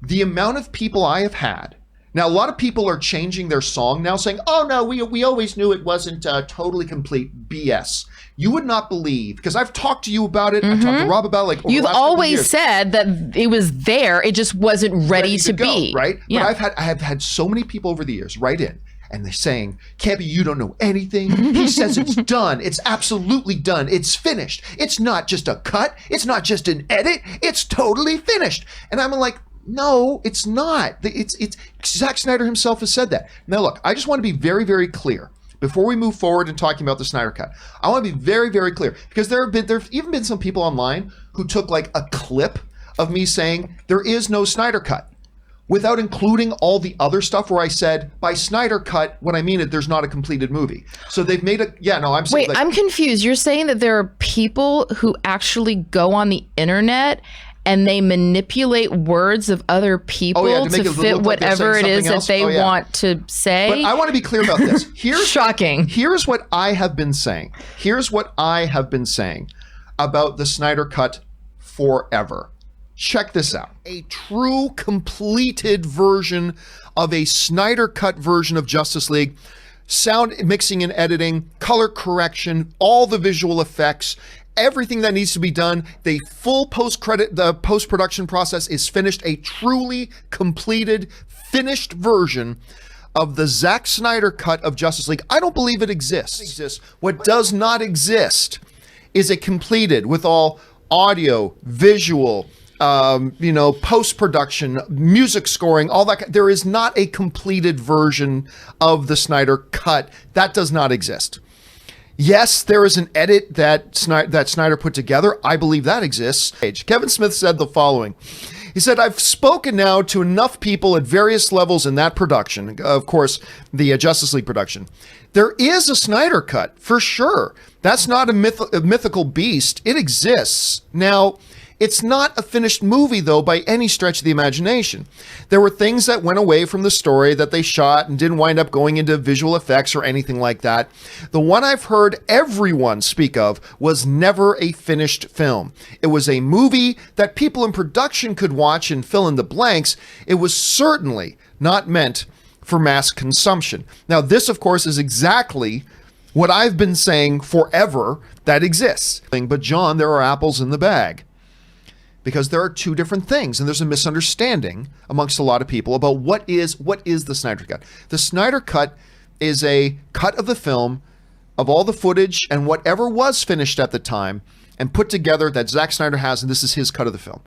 the amount of people I have had. Now, a lot of people are changing their song now, saying, oh, no, we always knew it wasn't totally complete. BS. You would not believe, because I've talked to you about it. I've talked to Rob about it. Like, you've always said that it was there. It just wasn't ready to be. Right? Yeah. But I have had so many people over the years write in, and they're saying, Campea, you don't know anything. He says it's done. It's absolutely done. It's finished. It's not just a cut. It's not just an edit. It's totally finished. And I'm like, no, it's not. It's Zack Snyder himself has said that. Now, look, I just want to be very, very clear before we move forward in talking about the Snyder Cut. I want to be very, very clear, because there have even been some people online who took like a clip of me saying there is no Snyder Cut, without including all the other stuff where I said, by Snyder Cut, when I mean it, there's not a completed movie. So they've made a, I'm saying. Wait, I'm confused. You're saying that there are people who actually go on the internet and they manipulate words of other people to fit whatever it is that they want to say? But I want to be clear about this. Shocking. Here's what I have been saying. Here's what I have been saying about the Snyder Cut forever. Check this out. A true completed version of a Snyder Cut version of Justice League. Sound mixing and editing, color correction, all the visual effects, everything that needs to be done. The full post-production process is finished. A truly completed, finished version of the Zack Snyder Cut of Justice League. I don't believe it exists. What does not exist is a completed with all audio, visual, post-production, music scoring, all that. There is not a completed version of the Snyder Cut. That does not exist. Yes, there is an edit that Snyder put together. I believe that exists. Kevin Smith said the following. He said, I've spoken now to enough people at various levels in that production, of course, the Justice League production. There is a Snyder Cut, for sure. That's not a mythical beast. It exists. Now, it's not a finished movie, though, by any stretch of the imagination. There were things that went away from the story that they shot and didn't wind up going into visual effects or anything like that. The one I've heard everyone speak of was never a finished film. It was a movie that people in production could watch and fill in the blanks. It was certainly not meant for mass consumption. Now, this, of course, is exactly what I've been saying forever that exists. But, John, there are apples in the bag. Because there are two different things, and there's a misunderstanding amongst a lot of people about what is the Snyder Cut. The Snyder Cut is a cut of the film of all the footage and whatever was finished at the time and put together that Zack Snyder has, and this is his cut of the film.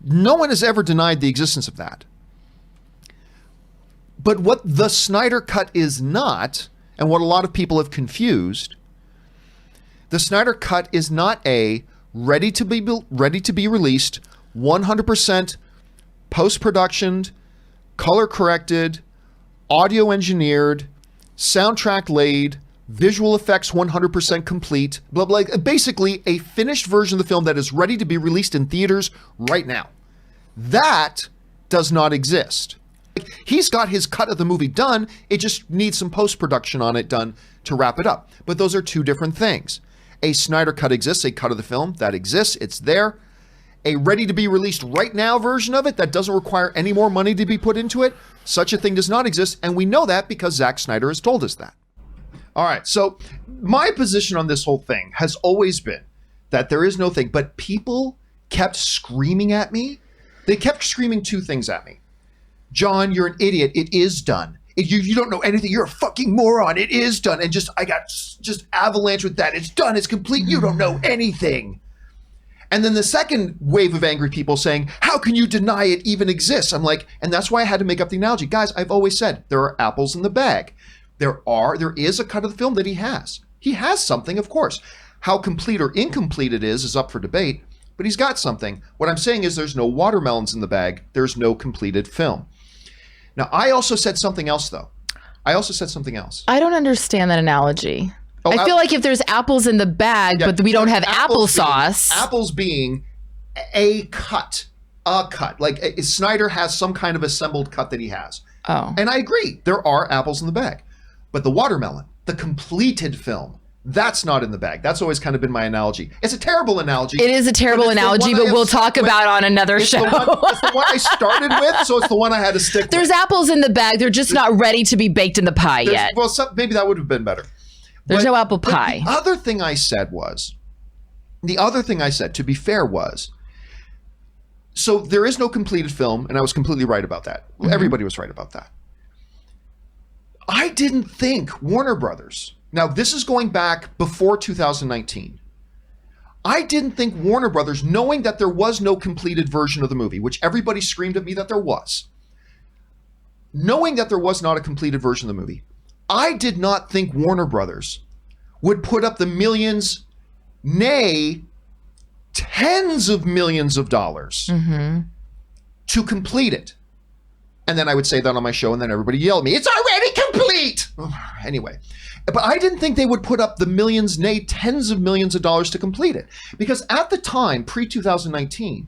No one has ever denied the existence of that. But what the Snyder Cut is not, and what a lot of people have confused, the Snyder Cut is not a ready to be released, 100% post-productioned, color-corrected, audio-engineered, soundtrack laid, visual effects 100% complete, blah, blah, basically a finished version of the film that is ready to be released in theaters right now. That does not exist. He's got his cut of the movie done, it just needs some post-production on it done to wrap it up. But those are two different things. A Snyder Cut exists, a cut of the film that exists, it's there. A ready to be released right now version of it that doesn't require any more money to be put into it, such a thing does not exist, and we know that because Zack Snyder has told us that. All right, so my position on this whole thing has always been that there is no thing, but people kept screaming at me. They kept screaming two things at me. John, you're an idiot, it is done. You don't know anything. You're a fucking moron. It is done. And I got avalanche with that. It's done. It's complete. You don't know anything. And then the second wave of angry people saying, how can you deny it even exists? I'm like, and that's why I had to make up the analogy. Guys, I've always said there are apples in the bag. There is a cut of the film that he has. He has something, of course. How complete or incomplete it is up for debate, but he's got something. What I'm saying is there's no watermelons in the bag. There's no completed film. Now, I also said something else, though. I don't understand that analogy. I feel like if there's apples in the bag, but we don't have applesauce. Apples being a cut. Like Snyder has some kind of assembled cut that he has. Oh. And I agree. There are apples in the bag. But the watermelon, the completed film, that's not in the bag. That's always kind of been my analogy. It's a terrible analogy. It is a terrible analogy, but we'll talk about on another show. It's the one I started with, so it's the one I had to stick with. There's apples in the bag. They're just not ready to be baked in the pie yet. Well, maybe that would have been better. There's no apple pie. The other thing I said, to be fair, was, so there is no completed film, and I was completely right about that. Mm-hmm. Everybody was right about that. I didn't think Warner Brothers... Now, this is going back before 2019. I didn't think Warner Brothers, knowing that there was no completed version of the movie, which everybody screamed at me that there was, knowing that there was not a completed version of the movie, I did not think Warner Brothers would put up the millions, nay, tens of millions of dollars to complete it. And then I would say that on my show, and then everybody yelled at me, it's already complete! Anyway. But I didn't think they would put up the millions, nay, tens of millions of dollars to complete it. Because at the time, pre-2019,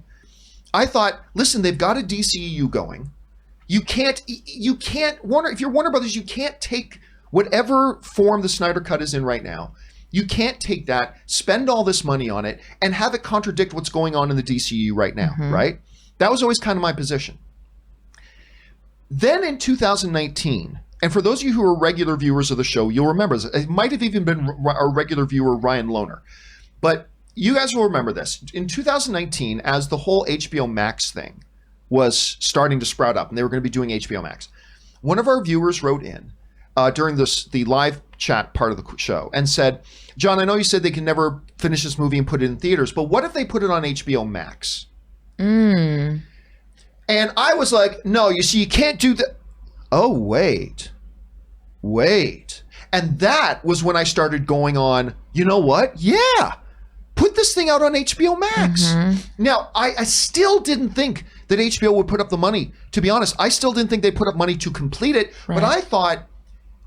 I thought, listen, they've got a DCEU going. You can't, if you're Warner Brothers, you can't take whatever form the Snyder Cut is in right now. You can't take that, spend all this money on it, and have it contradict what's going on in the DCEU right now, right? That was always kind of my position. Then in 2019, and for those of you who are regular viewers of the show, you'll remember this. It might have even been our regular viewer, Ryan Lohner. But you guys will remember this. In 2019, as the whole HBO Max thing was starting to sprout up, and they were going to be doing HBO Max, one of our viewers wrote in during the live chat part of the show and said, John, I know you said they can never finish this movie and put it in theaters, but what if they put it on HBO Max? Mm. And I was like, no, you see, you can't do that. Oh, wait. And that was when I started going on, you know what? Yeah. Put this thing out on HBO Max. Now, I still didn't think that HBO would put up the money. To be honest, I still didn't think they'd put up money to complete it. Right. But I thought,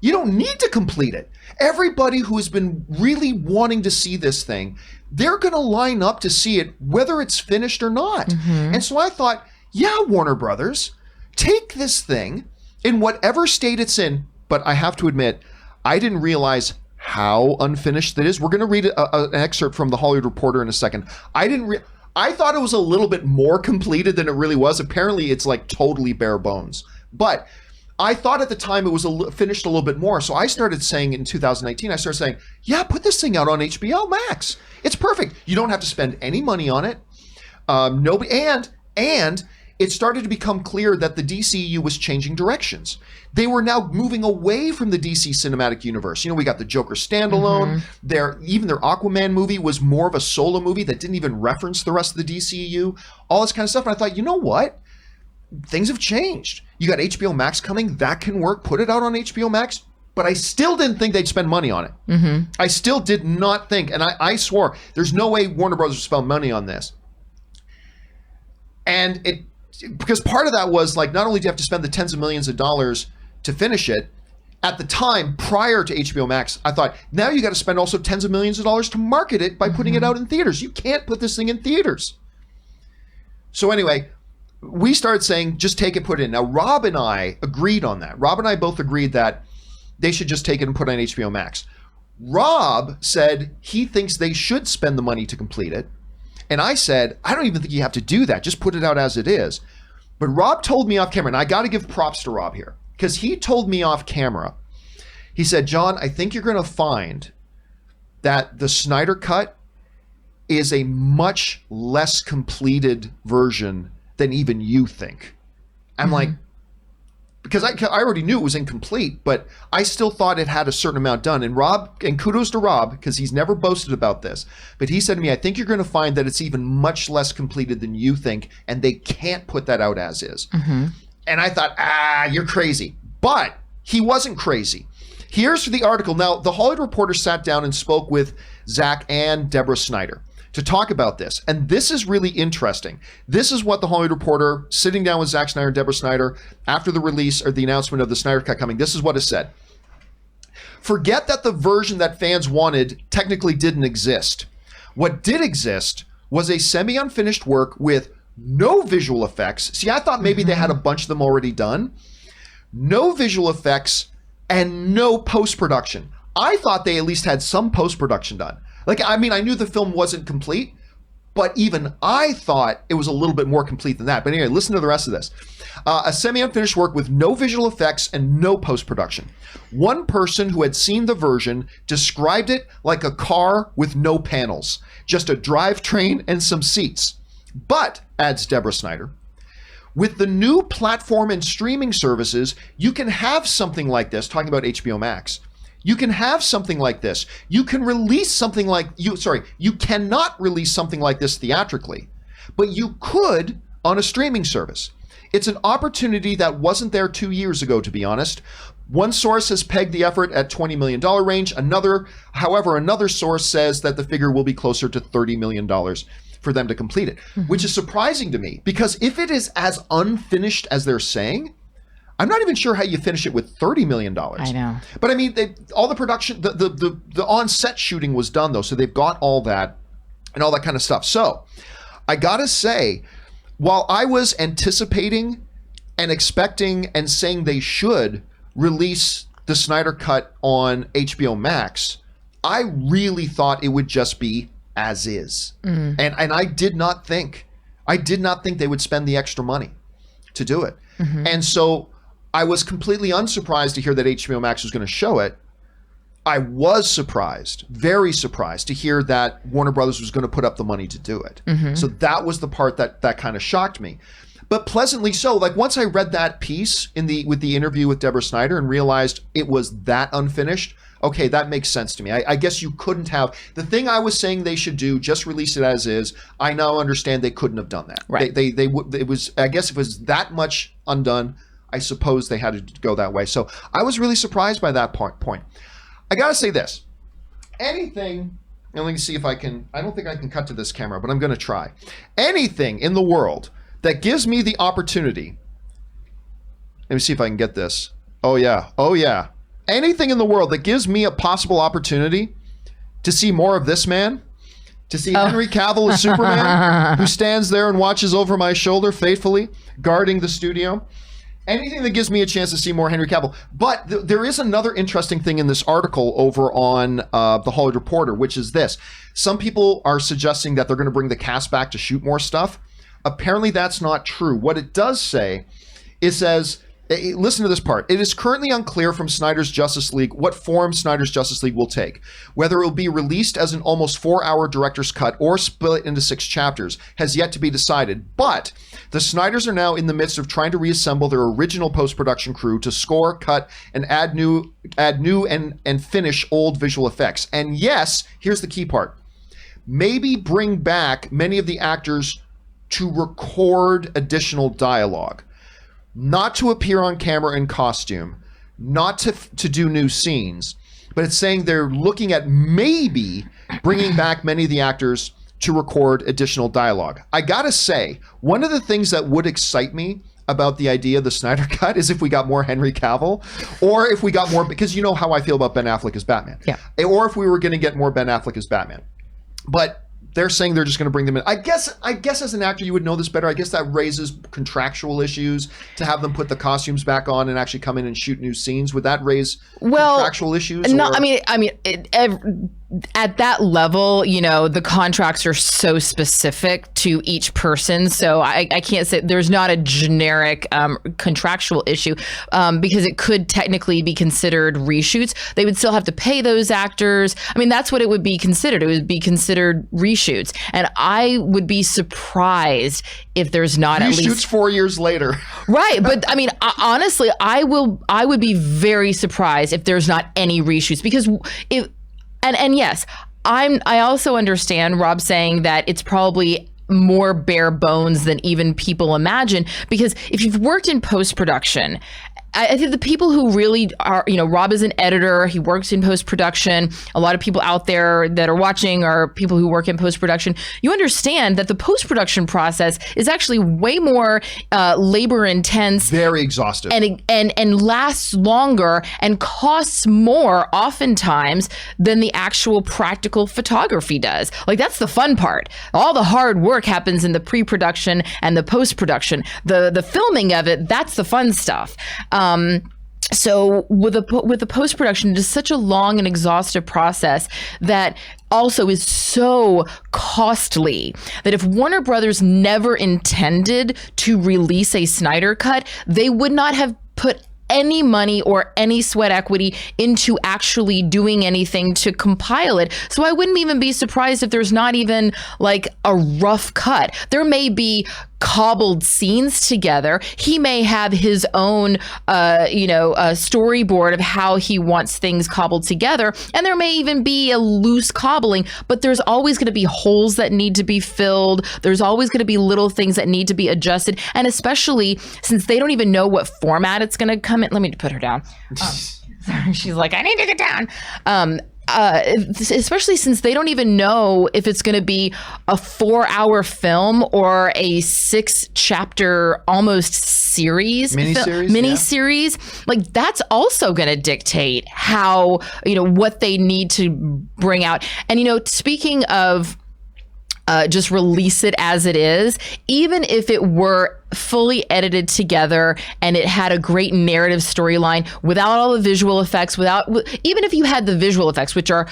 you don't need to complete it. Everybody who has been really wanting to see this thing, they're going to line up to see it, whether it's finished or not. And so I thought, yeah, Warner Brothers, take this thing in whatever state it's in. But I have to admit, I didn't realize how unfinished that is. We're going to read an excerpt from the Hollywood Reporter in a second. I thought it was a little bit more completed than it really was. Apparently, it's like totally bare bones. But I thought at the time it was finished a little bit more. So I started saying in 2019, I started saying, yeah, put this thing out on HBO Max. It's perfect. You don't have to spend any money on it. Nobody, and it started to become clear that the DCU was changing directions. They were now moving away from the DC cinematic universe. You know, we got the Joker standalone. Even their Aquaman movie was more of a solo movie that didn't even reference the rest of the DCU, all this kind of stuff. And I thought, you know what? Things have changed. You got HBO Max coming. That can work. Put it out on HBO Max. But I still didn't think they'd spend money on it. I still did not think, and I swore, there's no way Warner Brothers would spend money on this. And because part of that was like, not only do you have to spend the tens of millions of dollars to finish it, at the time prior to HBO Max, I thought, now you got to spend also tens of millions of dollars to market it by putting it out in theaters. You can't put this thing in theaters. So anyway, we started saying, just take it, put it in. Now, Rob and I agreed on that. Rob and I both agreed that they should just take it and put it on HBO Max. Rob said he thinks they should spend the money to complete it. And I said, I don't even think you have to do that. Just put it out as it is. But Rob told me off camera, and I got to give props to Rob here, because he told me off camera. He said, John, I think you're going to find that the Snyder Cut is a much less completed version than even you think. I'm like, because I already knew it was incomplete, but I still thought it had a certain amount done. And Rob, and kudos to Rob, because he's never boasted about this, but he said to me, I think you're going to find that it's even much less completed than you think, and they can't put that out as is. And I thought, you're crazy. But he wasn't crazy. Here's the article. Now, the Hollywood Reporter sat down and spoke with Zack and Deborah Snyder to talk about this. And this is really interesting. This is what the Hollywood Reporter, sitting down with Zack Snyder and Deborah Snyder after the release or the announcement of the Snyder Cut coming, this is what it said. Forget that the version that fans wanted technically didn't exist. What did exist was a semi-unfinished work with no visual effects. See, I thought maybe they had a bunch of them already done. No visual effects and no post-production. I thought they at least had some post-production done. Like, I mean, I knew the film wasn't complete, but even I thought it was a little bit more complete than that. But anyway, listen to the rest of this. A semi-unfinished work with no visual effects and no post-production. One person who had seen the version described it like a car with no panels, just a drivetrain and some seats. But, adds Deborah Snyder, with the new platform and streaming services, you can have something like this, talking about HBO Max. You can have something like this. You can release something like, you cannot release something like this theatrically, but you could on a streaming service. It's an opportunity that wasn't there 2 years ago, to be honest. One source has pegged the effort at $20 million range. Another source says that the figure will be closer to $30 million for them to complete it, which is surprising to me, because if it is as unfinished as they're saying, I'm not even sure how you finish it with $30 million. I know. But I mean, all the production, the on-set shooting was done, though, so they've got all that and all that kind of stuff. So I gotta say, while I was anticipating and expecting and saying they should release the Snyder Cut on HBO Max, I really thought it would just be as is. And I did not think they would spend the extra money to do it. And so I was completely unsurprised to hear that HBO Max was going to show it. I was surprised, very surprised, to hear that Warner Brothers was going to put up the money to do it. So that was the part that kind of shocked me. But pleasantly so. Like, once I read that piece with the interview with Deborah Snyder and realized it was that unfinished, okay, that makes sense to me. I guess you couldn't have the thing I was saying they should do, just release it as is. I now understand they couldn't have done that. Right. They would. It was, I guess, if it was that much undone, I suppose they had to go that way. So I was really surprised by that point. I gotta say this. Anything, and let me see if I can. I don't think I can cut to this camera, but I'm going to try. Anything in the world that gives me the opportunity. Let me see if I can get this. Oh yeah. Anything in the world that gives me a possible opportunity to see more of this man, to see Henry Cavill as Superman, who stands there and watches over my shoulder faithfully, guarding the studio. Anything that gives me a chance to see more Henry Cavill. But there is another interesting thing in this article over on The Hollywood Reporter, which is this. Some people are suggesting that they're going to bring the cast back to shoot more stuff. Apparently that's not true. What it does say, it says, listen to this part. It is currently unclear from Snyder's Justice League what form Snyder's Justice League will take. Whether it will be released as an almost 4-hour director's cut or split into 6 chapters has yet to be decided. But the Snyders are now in the midst of trying to reassemble their original post-production crew to score, cut, and add new and finish old visual effects. And yes, here's the key part. Maybe bring back many of the actors to record additional dialogue. Not to appear on camera in costume, not to do new scenes, but it's saying they're looking at maybe bringing back many of the actors to record additional dialogue. I gotta say, one of the things that would excite me about the idea of the Snyder Cut is if we got more Henry Cavill, or if we got more, because you know how I feel about Ben Affleck as Batman. Yeah. Or if we were gonna get more Ben Affleck as Batman. But they're saying they're just going to bring them in. I guess as an actor, you would know this better. I guess that raises contractual issues to have them put the costumes back on and actually come in and shoot new scenes. Would that raise contractual issues? No, I mean, at that level, you know, the contracts are so specific to each person. So I can't say there's not a generic contractual issue because it could technically be considered reshoots. They would still have to pay those actors. I mean, that's what it would be considered. It would be considered reshoots. And I would be surprised if there's not at least 4 years later. Right. But I mean, honestly, I would be very surprised if there's not any reshoots, because And yes, I also understand Rob saying that it's probably more bare bones than even people imagine, because if you've worked in post-production, I think the people who really are, you know, Rob is an editor, he works in post-production. A lot of people out there that are watching are people who work in post-production. You understand that the post-production process is actually way more labor intense, very exhaustive, and lasts longer and costs more oftentimes than the actual practical photography does. Like, that's the fun part. All the hard work happens in the pre-production and the post-production. The filming of it, that's the fun stuff. So with the post-production, it is such a long and exhaustive process that also is so costly that if Warner Brothers never intended to release a Snyder Cut, they would not have put any money or any sweat equity into actually doing anything to compile it. So I wouldn't even be surprised if there's not even like a rough cut. There may be cobbled scenes together. He may have his own, storyboard of how he wants things cobbled together. And there may even be a loose cobbling, but there's always going to be holes that need to be filled. There's always going to be little things that need to be adjusted. And especially since they don't even know what format it's going to come in. Let me put her down. Sorry, she's like, I need to get down. Especially since they don't even know if it's going to be a 4-hour film or a 6-chapter almost series, mini-series. Like, that's also going to dictate how, what they need to bring out. And, speaking of just release it as it is, even if it were fully edited together and it had a great narrative storyline without all the visual effects, even if you had the visual effects, which are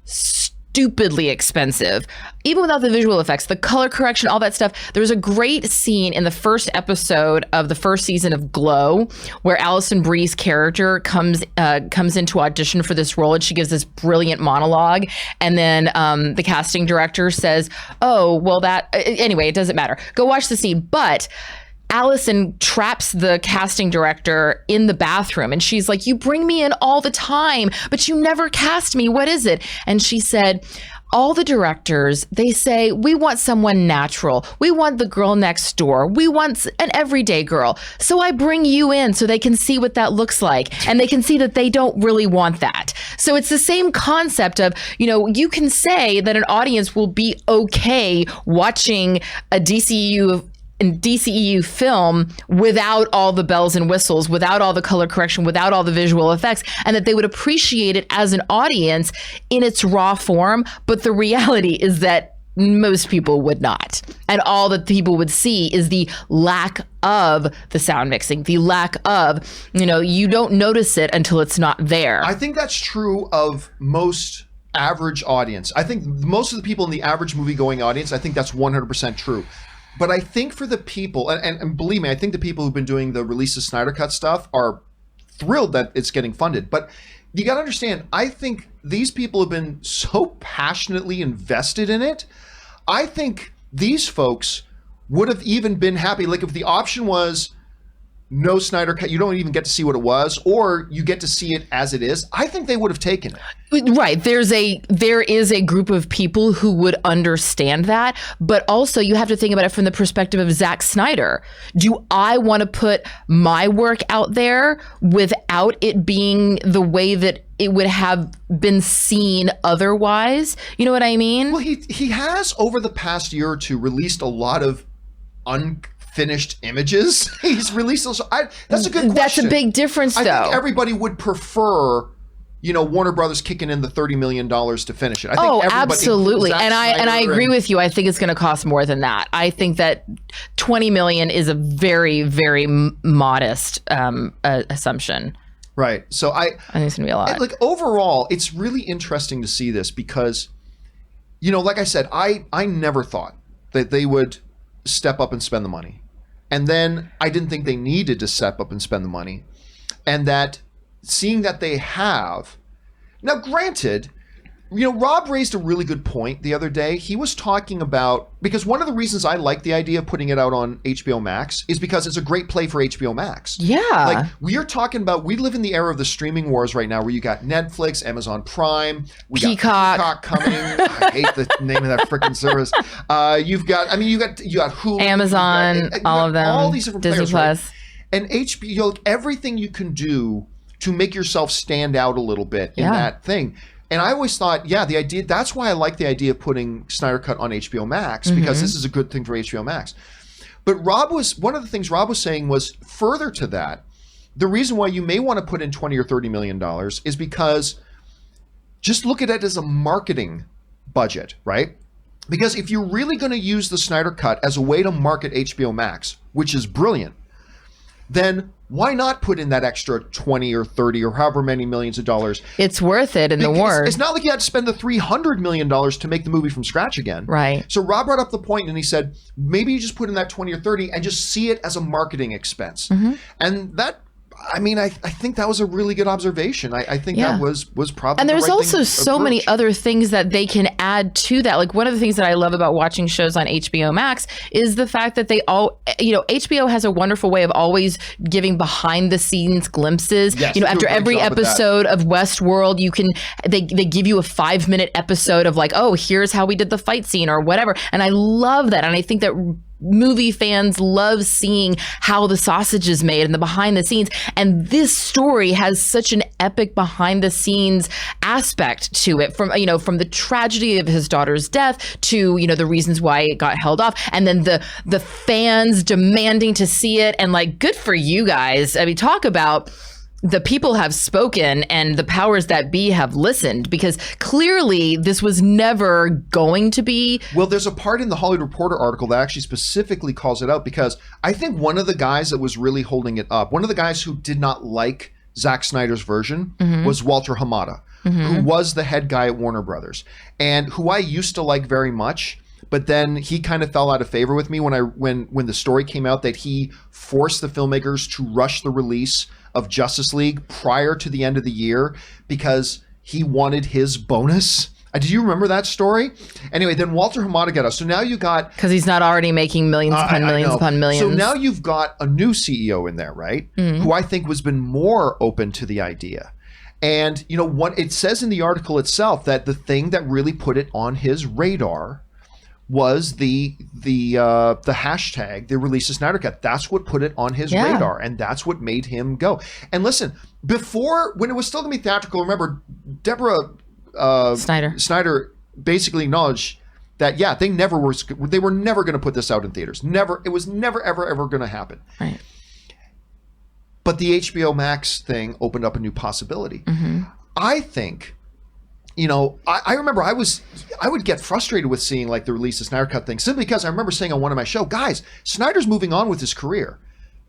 stupidly expensive, even without the visual effects, the color correction, all that stuff. There was a great scene in the first episode of the first season of Glow where Alison Brie's character comes into audition for this role, and she gives this brilliant monologue, and then the casting director says, oh, well, anyway, it doesn't matter. Go watch the scene. But Allison traps the casting director in the bathroom and she's like, you bring me in all the time, but you never cast me. What is it? And she said, all the directors, they say, we want someone natural. We want the girl next door. We want an everyday girl. So I bring you in so they can see what that looks like. And they can see that they don't really want that. So it's the same concept of, you can say that an audience will be okay watching a DCEU film without all the bells and whistles, without all the color correction, without all the visual effects, and that they would appreciate it as an audience in its raw form. But the reality is that most people would not. And all that people would see is the lack of the sound mixing, the lack of, you don't notice it until it's not there. I think that's true of most average audience. I think most of the people in the average movie-going audience, I think that's 100% true. But I think for the people, and believe me, I think the people who've been doing the release of Snyder Cut stuff are thrilled that it's getting funded. But you got to understand, I think these people have been so passionately invested in it. I think these folks would have even been happy. Like if the option was no Snyder Cut, you don't even get to see what it was, or you get to see it as it is, I think they would have taken it. Right. There is a group of people who would understand that, but also you have to think about it from the perspective of Zack Snyder. Do I want to put my work out there without it being the way that it would have been seen otherwise? You know what I mean? Well, he has over the past year or two released a lot of unfinished images. He's released those. That's a good question. That's a big difference, though. I think everybody would prefer, Warner Brothers kicking in the $30 million to finish it. I think absolutely. And I agree with you. I think it's going to cost more than that. I think that $20 million is a very, very modest assumption. Right. So I think it's going to be a lot. Like overall, it's really interesting to see this because, like I said, I never thought that they would step up and spend the money. And then I didn't think they needed to step up and spend the money. And that seeing that they have, now granted, Rob raised a really good point the other day. He was talking about, because one of the reasons I like the idea of putting it out on HBO Max is because it's a great play for HBO Max. Yeah. Like we live in the era of the streaming wars right now where you got Netflix, Amazon Prime, we got Peacock coming. I hate the name of that freaking service. You got Hoult, Amazon, all of them, all these different Disney players, Plus. right? And HBO, everything you can do to make yourself stand out a little bit in that thing. And I always thought, that's why I like the idea of putting Snyder Cut on HBO Max, because this is a good thing for HBO Max. But one of the things Rob was saying was further to that, the reason why you may want to put in $20 or $30 million is because just look at it as a marketing budget, right? Because if you're really going to use the Snyder Cut as a way to market HBO Max, which is brilliant, then why not put in that extra 20 or 30 or however many millions of dollars? It's worth it in the war. It's not like you had to spend the $300 million to make the movie from scratch again. Right. So Rob brought up the point and he said, maybe you just put in that 20 or 30 and just see it as a marketing expense. And that, I think that was a really good observation. I think that was probably. And there's the right also so many other things that they can add to that. Like one of the things that I love about watching shows on HBO Max is the fact that they all, HBO has a wonderful way of always giving behind the scenes glimpses. Yes, After every episode of Westworld, they give you a 5-minute episode of like, oh, here's how we did the fight scene or whatever. And I love that. And I think that movie fans love seeing how the sausage is made and the behind the scenes. And this story has such an epic behind the scenes aspect to it, from the tragedy of his daughter's death to, the reasons why it got held off. And then the fans demanding to see it, and like, good for you guys. I mean, talk about the people have spoken and the powers that be have listened, because clearly this was never going to be. Well, there's a part in the Hollywood Reporter article that actually specifically calls it out, because I think one of the guys that was really holding it up, one of the guys who did not like Zack Snyder's version was Walter Hamada, who was the head guy at Warner Brothers and who I used to like very much. But then he kind of fell out of favor with me when the story came out that he forced the filmmakers to rush the release of Justice League prior to the end of the year because he wanted his bonus Do you remember that story? Anyway, then Walter Hamada got us. So now you got... Because he's not already making millions upon millions upon millions. So now you've got a new CEO in there, right? Who I think has been more open to the idea. And, you know, what it says in the article itself that the thing that really put it on his radar was the hashtag, the release of Snyder Cut. That's what put it on his radar. And that's what made him go. And listen, before, when it was still going to be theatrical, remember, Deborah... Snyder basically acknowledged that they were never going to put this out in theaters. Never, it was never ever going to happen. Right. But the HBO Max thing opened up a new possibility. I think, you know, I remember I would get frustrated with seeing like the release of Snyder Cut thing simply because I remember saying on one of my shows, guys, Snyder's moving on with his career.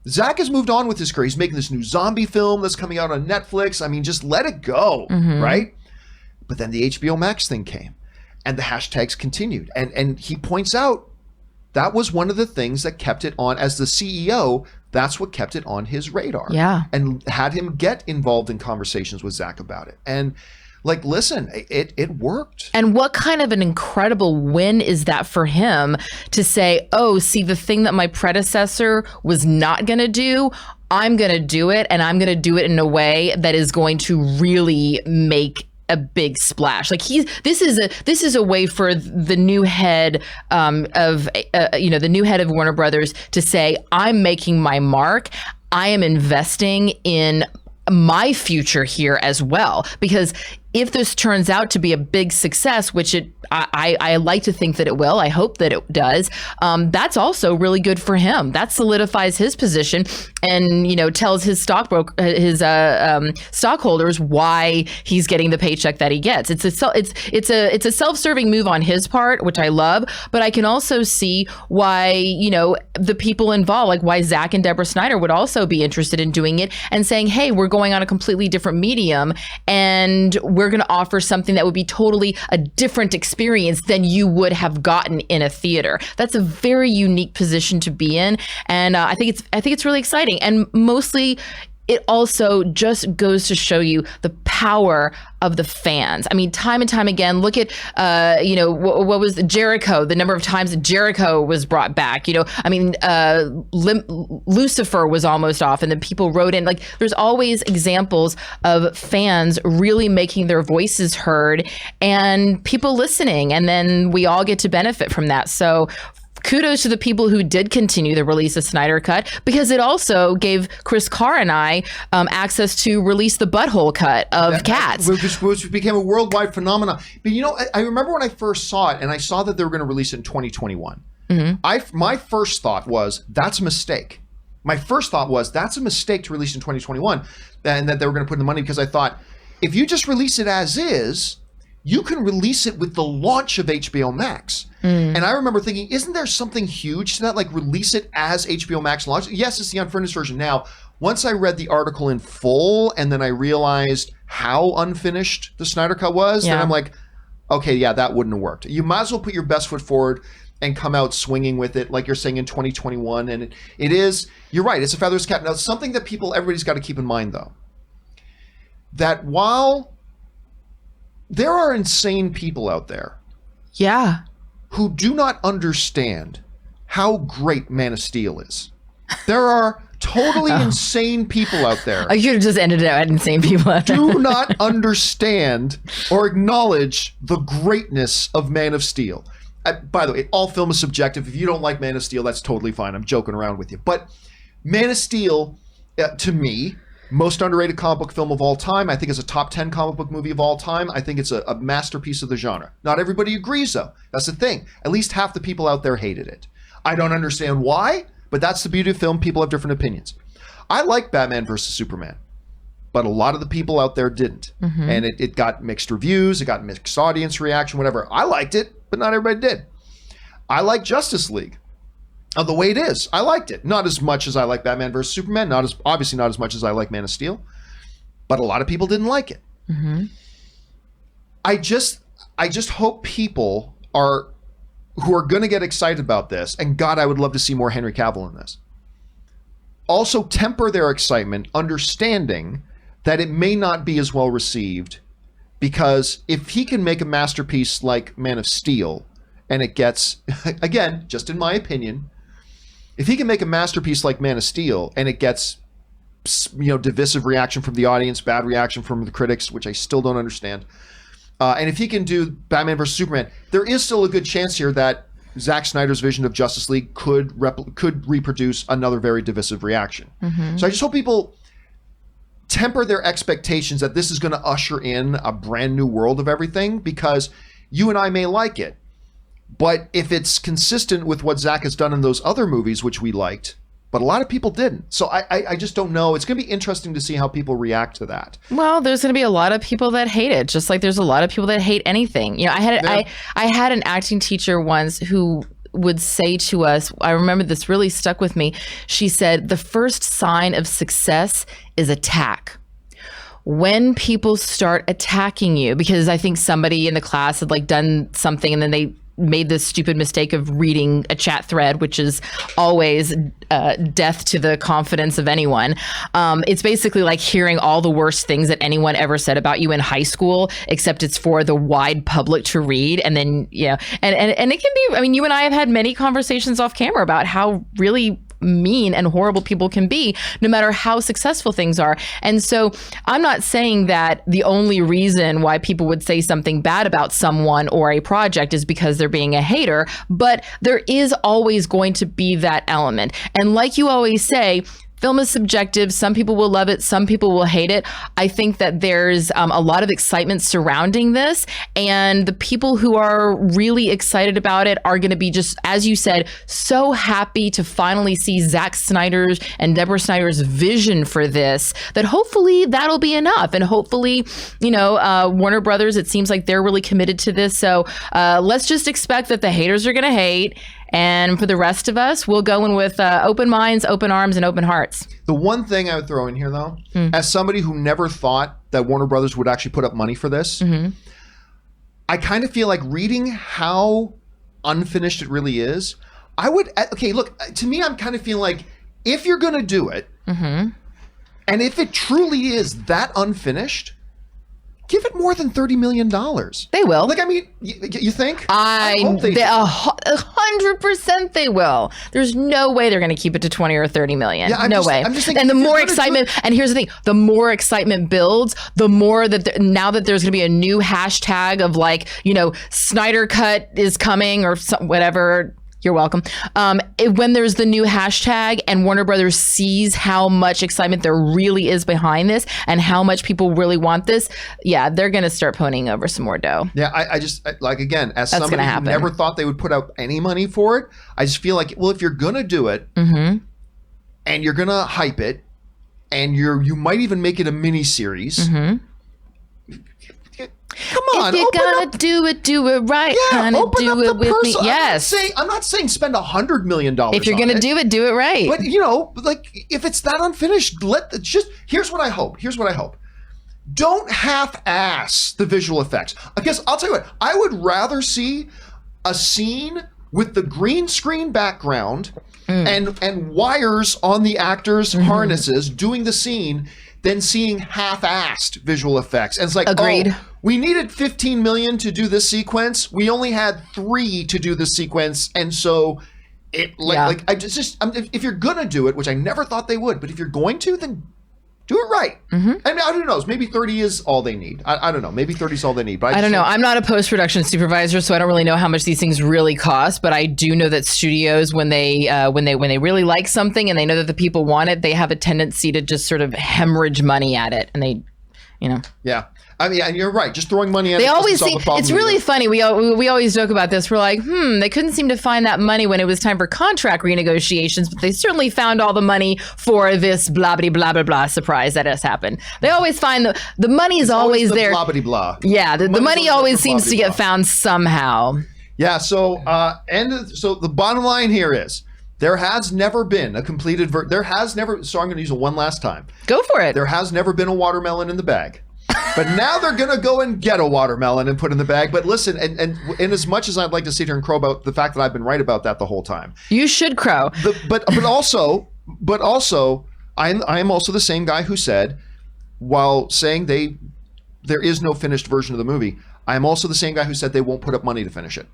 Zack has moved on with his career. He's making this new zombie film that's coming out on Netflix. I mean, just let it go, right? But then the HBO Max thing came and the hashtags continued. And he points out that was one of the things that kept it on as the CEO. That's what kept it on his radar. Yeah. And had him get involved in conversations with Zack about it. And like, listen, it worked. And what kind of an incredible win is that for him to say, oh, see, the thing that my predecessor was not going to do, I'm going to do it. And I'm going to do it in a way that is going to really make a big splash. Like this is a way for the new head the new head of Warner Brothers to say, I'm making my mark. I am investing in my future here as well, because if this turns out to be a big success, which I like to think that it will, I hope that it does, that's also really good for him. That solidifies his position and, you know, tells his stockholders why he's getting the paycheck that he gets. It's a self-serving move on his part, which I love, but I can also see why, you know, the people involved, like why Zack and Deborah Snyder would also be interested in doing it and saying, hey, we're going on a completely different medium and we're going to offer something that would be totally a different experience than you would have gotten in a theater. That's a very unique position to be in, and I think it's really exciting. And mostly, it also just goes to show you the power of the fans. I mean, time and time again, look at, what was Jericho, the number of times that Jericho was brought back. You know, I mean, Lucifer was almost off and then people wrote in. Like, there's always examples of fans really making their voices heard and people listening. And then we all get to benefit from that. So kudos to the people who did continue the release of Snyder Cut, because it also gave Chris Carr and I access to release the butthole cut of Cats. Which became a worldwide phenomenon. But, you know, I remember when I first saw it and I saw that they were going to release it in 2021. My first thought was, that's a mistake. My first thought was, that's a mistake to release in 2021 and that they were going to put in the money, because I thought, if you just release it as is, you can release it with the launch of HBO Max. And I remember thinking, isn't there something huge to that? Like, release it as HBO Max launch? Yes, it's the unfinished version. Now, once I read the article in full and then I realized how unfinished the Snyder Cut was, then I'm like, okay, yeah, that wouldn't have worked. You might as well put your best foot forward and come out swinging with it, like you're saying, in 2021. And it is, you're right, it's a featherless cap. Now, something that everybody's got to keep in mind, though, that while there are insane people out there who do not understand how great Man of Steel is. There are totally insane people out there. You could have just ended it at insane people out there. Do not understand or acknowledge the greatness of Man of Steel. By the way, all film is subjective. If you don't like Man of Steel, that's totally fine. I'm joking around with you. But Man of Steel, to me, most underrated comic book film of all time. I think it's a top 10 comic book movie of all time. I think it's a masterpiece of the genre. Not everybody agrees, though. That's the thing. At least half the people out there hated it. I don't understand why, but that's the beauty of film. People have different opinions. I like Batman versus Superman, but a lot of the people out there didn't. And it got mixed reviews. It got mixed audience reaction, whatever. I liked it, but not everybody did. I like Justice League. The way it is. I liked it. Not as much as I like Batman versus Superman. Obviously not as much as I like Man of Steel. But a lot of people didn't like it. I just hope people who are going to get excited about this, and God, I would love to see more Henry Cavill in this, also temper their excitement, understanding that it may not be as well received because if he can make a masterpiece like Man of Steel, and it gets, again, just in my opinion, if he can make a masterpiece like Man of Steel and it gets, divisive reaction from the audience, bad reaction from the critics, which I still don't understand, and if he can do Batman vs Superman, there is still a good chance here that Zack Snyder's vision of Justice League could reproduce another very divisive reaction. So I just hope people temper their expectations that this is going to usher in a brand new world of everything, because you and I may like it, but if it's consistent with what Zack has done in those other movies, which we liked, but a lot of people didn't. So I just don't know. It's going to be interesting to see how people react to that. Well, there's going to be a lot of people that hate it, just like there's a lot of people that hate anything. I had an acting teacher once who would say to us, I remember this really stuck with me. She said, the first sign of success is attack. When people start attacking you, because I think somebody in the class had done something and then they made this stupid mistake of reading a chat thread, which is always death to the confidence of anyone. It's basically like hearing all the worst things that anyone ever said about you in high school, except it's for the wide public to read. And then, and it can be, you and I have had many conversations off camera about how really mean and horrible people can be, no matter how successful things are. And so I'm not saying that the only reason why people would say something bad about someone or a project is because they're being a hater, but there is always going to be that element. And like you always say, film is subjective. Some people will love it. Some people will hate it. I think that there's a lot of excitement surrounding this. And the people who are really excited about it are going to be, just as you said, so happy to finally see Zack Snyder's and Deborah Snyder's vision for this, that hopefully that'll be enough. And hopefully, Warner Brothers, it seems like they're really committed to this. So let's just expect that the haters are going to hate. And for the rest of us, we'll go in with open minds, open arms, and open hearts. The one thing I would throw in here, though, as somebody who never thought that Warner Brothers would actually put up money for this, I kind of feel like reading how unfinished it really is, I would, look, to me, I'm kind of feeling like if you're going to do it, and if it truly is that unfinished, give it more than $30 million. They will. You think? I hope they 100% they will. There's no way they're going to keep it to 20 or 30 million. Yeah, no way. I'm just thinking, and the more excitement, and here's the thing, the more excitement builds, the more that now that there's going to be a new hashtag of Snyder Cut is coming or whatever. You're welcome. When there's the new hashtag and Warner Brothers sees how much excitement there really is behind this and how much people really want this, they're going to start ponying over some more dough. Yeah, I just, again, as somebody who never thought they would put out any money for it, I just feel like, well, if you're going to do it and you're going to hype it and you might even make it a mini series. Come on, if you're gonna do it right. Yeah, open do up it the with purse. me. Yes. I'm not saying spend $100 million. If you're gonna do it right. But if it's that unfinished, here's what I hope. Don't half-ass the visual effects. Because I'll tell you what, I would rather see a scene with the green screen background and wires on the actors' harnesses doing the scene than seeing half-assed visual effects. And it's like, agreed. We needed 15 million to do this sequence. We only had 3 to do this sequence. And so if you're going to do it, which I never thought they would, but if you're going to, then do it right. And who knows? Maybe 30 is all they need. I don't know. Maybe 30 is all they need. But I don't know. I'm not a post-production supervisor, so I don't really know how much these things really cost. But I do know that studios, when they really like something and they know that the people want it, they have a tendency to just sort of hemorrhage money at it, and they, Yeah. And you're right. Just throwing money at they it always doesn't solve the problem. It's really funny. We always joke about this. We're like, they couldn't seem to find that money when it was time for contract renegotiations, but they certainly found all the money for this blah blah blah blah blah surprise that has happened. They always find the money is always there. Blah blah blah. Yeah, the money always seems to get found somehow. Yeah. So so the bottom line here is, there has never been a completed so I'm going to use it one last time. Go for it. There has never been a watermelon in the bag. But now they're going to go and get a watermelon and put in the bag. But listen, and as much as I'd like to sit here and crow about the fact that I've been right about that the whole time. You should crow. But also, I am also the same guy who said, while saying they there is no finished version of the movie, I'm also the same guy who said they won't put up money to finish it.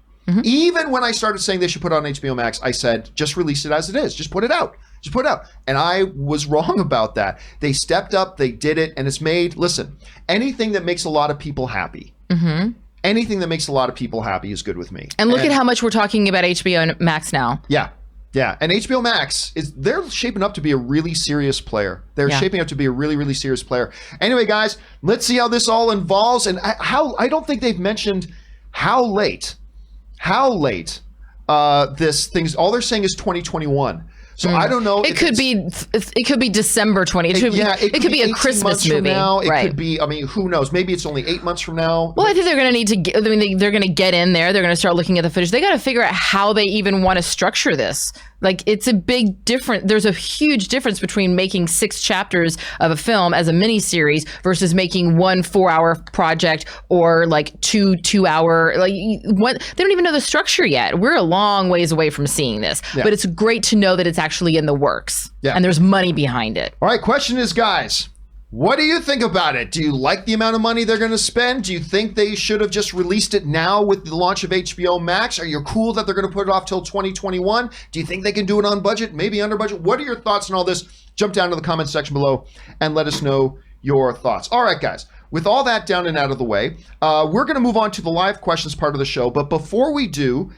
Even when I started saying they should put it on HBO Max, I said, just release it as it is. Just put it out. Just put it out. And I was wrong about that. They stepped up, they did it, and it's made, listen, anything that makes a lot of people happy, anything that makes a lot of people happy is good with me. And look at how much we're talking about HBO Max now. Yeah. Yeah. And HBO Max, they're shaping up to be a really serious player. They're shaping up to be a really, really serious player. Anyway, guys, let's see how this all involves. And I don't think they've mentioned how late this thing's, all they're saying is 2021. So I don't know. It could be December 20. It could be a Christmas movie. Now. It could be. I mean, who knows? Maybe it's only 8 months from now. Well, I think they're going to need to. They're going to get in there. They're going to start looking at the footage. They got to figure out how they even want to structure this. Like, it's a big difference. There's a huge difference between making 6 chapters of a film as a miniseries versus making 1 4-hour project or like 2 2-hour. Like, what? They don't even know the structure yet. We're a long ways away from seeing this, but it's great to know that it's actually in the works and there's money behind it. All right. Question is, guys, what do you think about it? Do you like the amount of money they're going to spend? Do you think they should have just released it now with the launch of HBO Max? Are you cool that they're going to put it off till 2021? Do you think they can do it on budget, maybe under budget? What are your thoughts on all this? Jump down to the comment section below and let us know your thoughts. All right, guys, with all that down and out of the way, we're going to move on to the live questions part of the show. But before we do,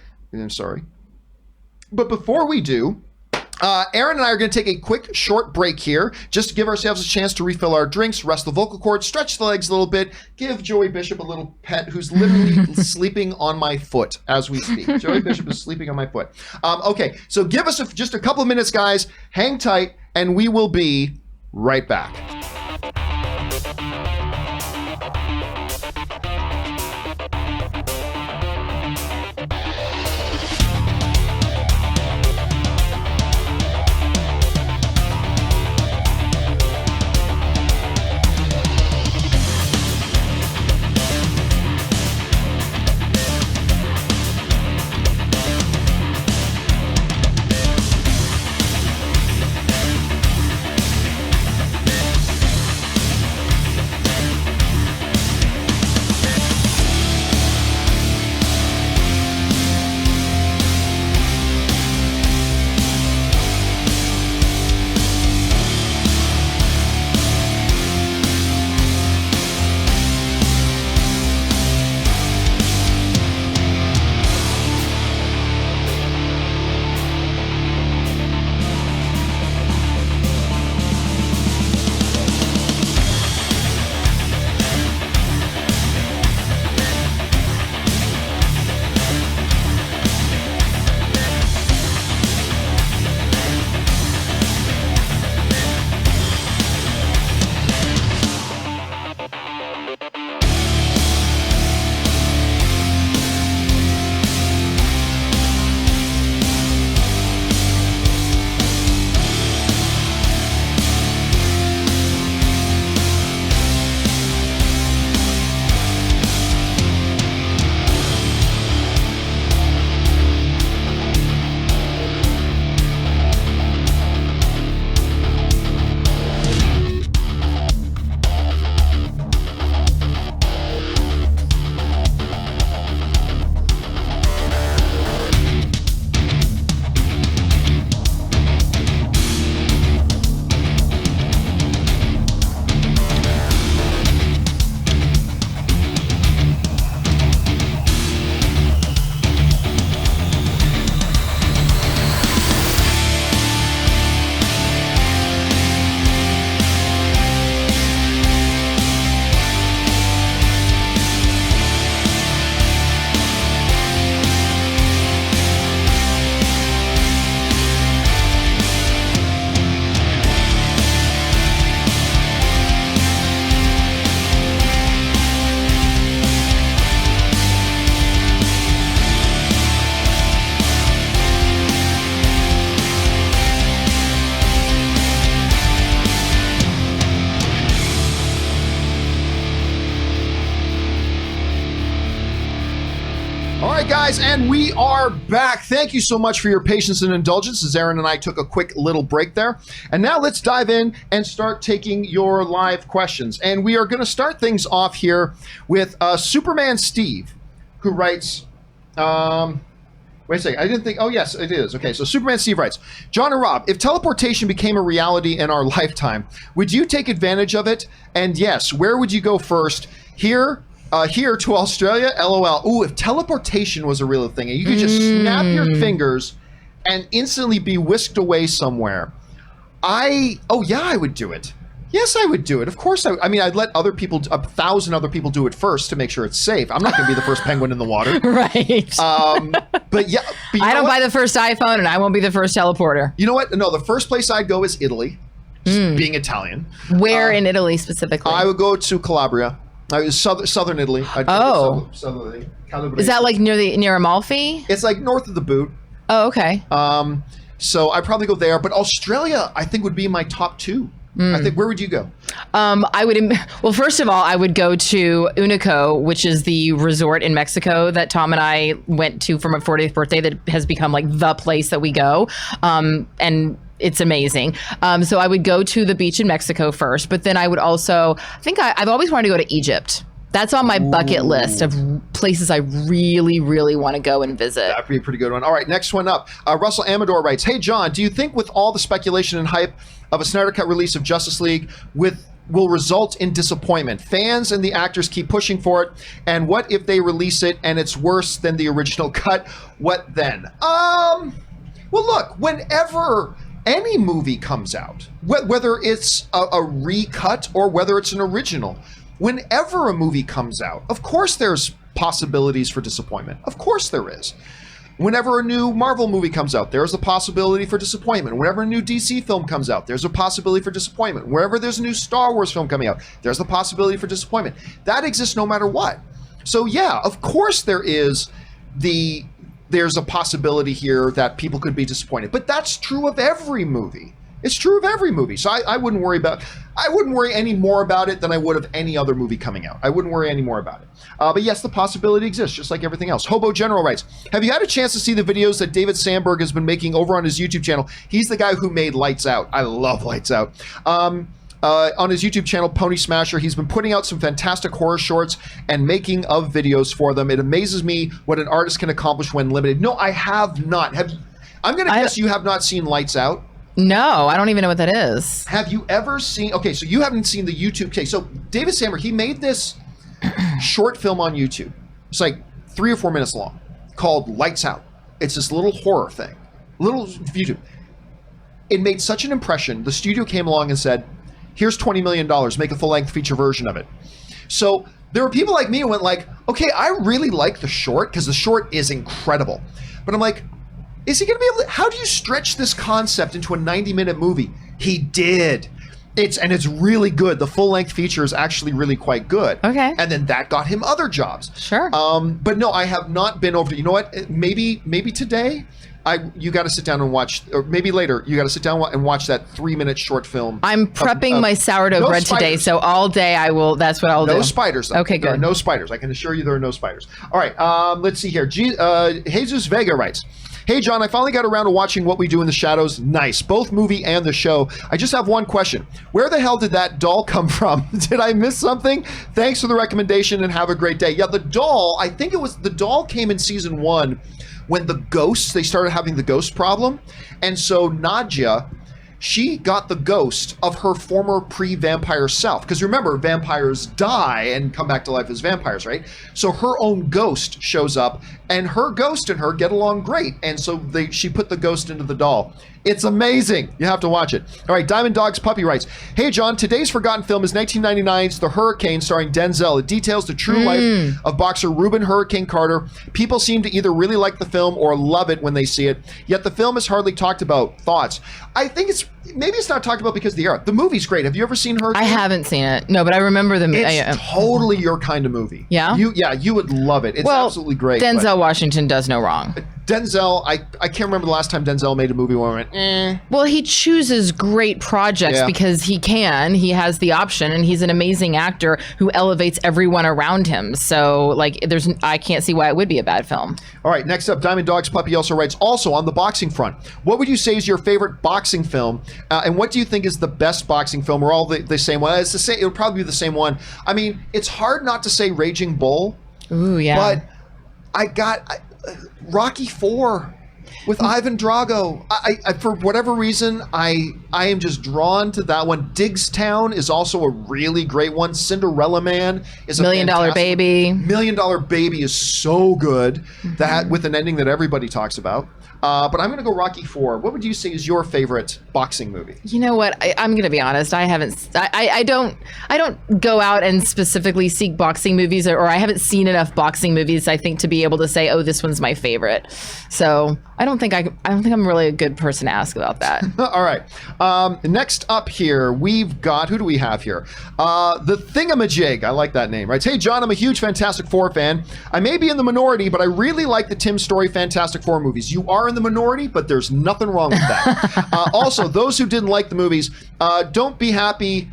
Aaron and I are going to take a quick short break here just to give ourselves a chance to refill our drinks, rest the vocal cords, stretch the legs a little bit, give Joey Bishop a little pet who's literally sleeping on my foot as we speak. Joey Bishop is sleeping on my foot. Okay, so give us just a couple of minutes, guys. Hang tight, and we will be right back. right, guys, and we are back. Thank you so much for your patience and indulgence as Aaron and I took a quick little break there. And now let's dive in and start taking your live questions. And we are going to start things off here with Superman Steve, who writes... wait a second. I didn't think... Oh, yes, it is. Okay, so Superman Steve writes, John and Rob, if teleportation became a reality in our lifetime, would you take advantage of it? And yes, where would you go first? Here to Australia? LOL. Ooh, if teleportation was a real thing, and you could just snap your fingers and instantly be whisked away somewhere. I would do it. Yes, I would do it. Of course, I'd let other people, 1,000 other people do it first to make sure it's safe. I'm not going to be the first penguin in the water. Right. But yeah. But I don't buy the first iPhone, and I won't be the first teleporter. You know what? No, the first place I'd go is Italy, being Italian. Where in Italy specifically? I would go to Calabria. Southern Italy. Southern Italy. Calabria. Is that like near Amalfi? It's like north of the boot. Oh, okay. So I'd probably go there. But Australia, I think, would be my top 2. I think. Where would you go? Well, first of all, I would go to Unico, which is the resort in Mexico that Tom and I went to for my 40th birthday that has become like the place that we go. And it's amazing. So I would go to the beach in Mexico first, but then I would also, I've always wanted to go to Egypt. That's on my bucket list of places I really, really want to go and visit. That'd be a pretty good one. All right, next one up. Russell Amador writes, hey, John, do you think with all the speculation and hype of a Snyder Cut release of Justice League will result in disappointment? Fans and the actors keep pushing for it, and what if they release it and it's worse than the original cut? What then? Well, look, whenever any movie comes out, whether it's a recut or whether it's an original, whenever a movie comes out, of course there's possibilities for disappointment. Of course there is. Whenever a new Marvel movie comes out, there's a possibility for disappointment. Whenever a new DC film comes out, there's a possibility for disappointment. Wherever there's a new Star Wars film coming out, there's a possibility for disappointment. That exists no matter what. So yeah, of course there's a possibility here that people could be disappointed. But that's true of every movie. It's true of every movie. So I wouldn't worry any more about it than I would of any other movie coming out. I wouldn't worry any more about it. But yes, the possibility exists, just like everything else. Hobo General writes, have you had a chance to see the videos that David Sandberg has been making over on his YouTube channel? He's the guy who made Lights Out. I love Lights Out. On his YouTube channel, Pony Smasher, he's been putting out some fantastic horror shorts and making of videos for them. It amazes me what an artist can accomplish when limited. No, I have not. I'm going to guess you have not seen Lights Out. No, I don't even know what that is. Have you ever seen... Okay, so you haven't seen the YouTube... Okay, so David Sandberg, he made this short film on YouTube. It's like 3 or 4 minutes long called Lights Out. It's this little horror thing. Little YouTube. It made such an impression. The studio came along and said, here's $20 million. Make a full-length feature version of it. So there were people like me who went like, okay, I really like the short because the short is incredible. But I'm like... Is he going to be able to... How do you stretch this concept into a 90-minute movie? He did. It's really good. The full-length feature is actually really quite good. Okay. And then that got him other jobs. Sure. But no, I have not been over to... You know what? Maybe today, you got to sit down and watch... Or maybe later, you got to sit down and watch that 3-minute short film. I'm prepping my sourdough bread today, so all day that's what I'll do. No spiders, though. Okay, good. There are no spiders. I can assure you there are no spiders. All right, let's see here. Jesus Vega writes... Hey, John, I finally got around to watching What We Do in the Shadows. Nice. Both movie and the show. I just have one question. Where the hell did that doll come from? Did I miss something? Thanks for the recommendation and have a great day. Yeah, the doll, I think the doll came in season 1 when they started having the ghost problem. And so Nadia, she got the ghost of her former pre-vampire self. Because remember, vampires die and come back to life as vampires, right? So her own ghost shows up, and her ghost and her get along great. And so she put the ghost into the doll. It's amazing. You have to watch it. All right, Diamond Dog's Puppy writes, hey, John, today's forgotten film is 1999's The Hurricane starring Denzel. It details the true life of boxer Reuben Hurricane Carter. People seem to either really like the film or love it when they see it, yet the film is hardly talked about. Thoughts? I think maybe it's not talked about because of the era. The movie's great. Have you ever seen Hurricane? I haven't seen it. No, but I remember the movie. It's totally your kind of movie. Yeah? You would love it. It's absolutely great. Denzel Washington does no wrong. Denzel, I can't remember the last time Denzel made a movie where I went, Well, he chooses great projects because he has the option, and he's an amazing actor who elevates everyone around him. So, like, I can't see why it would be a bad film. All right, next up, Diamond Dog's Puppy also writes, also on the boxing front, what would you say is your favorite boxing film? And what do you think is the best boxing film? We're all the same one. It's the same. It would probably be the same one. I mean, it's hard not to say Raging Bull. Ooh, yeah. But I got Rocky IV with Ivan Drago. I for whatever reason, I am just drawn to that one. Diggstown is also a really great one. Cinderella Man is a $1 Million Baby. $1 Million Baby is so good, that with an ending that everybody talks about. But I'm going to go Rocky IV. What would you say is your favorite boxing movie? You know what? I'm going to be honest. I don't go out and specifically seek boxing movies, or I haven't seen enough boxing movies, I think, to be able to say, oh, this one's my favorite. So I don't think I'm really a good person to ask about that. All right. Next up here, we've got, who do we have here? The Thingamajig. I like that name, right? Hey, John, I'm a huge Fantastic Four fan. I may be in the minority, but I really like the Tim Story Fantastic Four movies. You are in the minority, but there's nothing wrong with that. Also, those who didn't like the movies, don't be happy.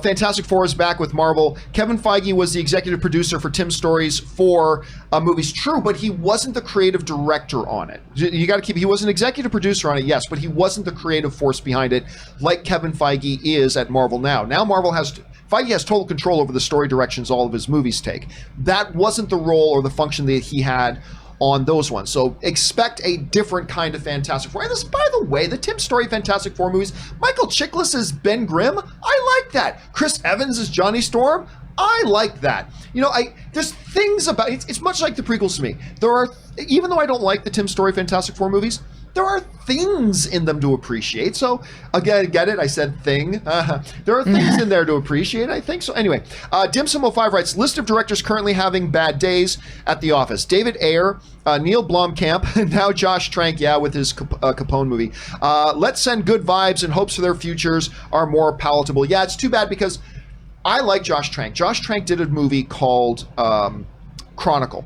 Fantastic Four is back with Marvel. Kevin Feige was the executive producer for Tim Story's 4 movies. True, but he wasn't the creative director on it. You got to keep. He was an executive producer on it, yes, but he wasn't the creative force behind it, like Kevin Feige is at Marvel now. Now Feige has total control over the story directions all of his movies take. That wasn't the role or the function that he had on those ones. So expect a different kind of Fantastic Four. And this, by the way, the Tim Story Fantastic Four movies, Michael Chiklis as Ben Grimm, I like that. Chris Evans as Johnny Storm, I like that. You know, there's things about it's much like the prequels to me. There are, even though I don't like the Tim Story Fantastic Four movies, there are things in them to appreciate. So again, get it? I said thing. There are things in there to appreciate, I think. So anyway, Dimsum05 writes, list of directors currently having bad days at the office. David Ayer, Neil Blomkamp, and now Josh Trank, with his Capone movie. Let's send good vibes and hopes for their futures are more palatable. Yeah, it's too bad because I like Josh Trank. Josh Trank did a movie called Chronicle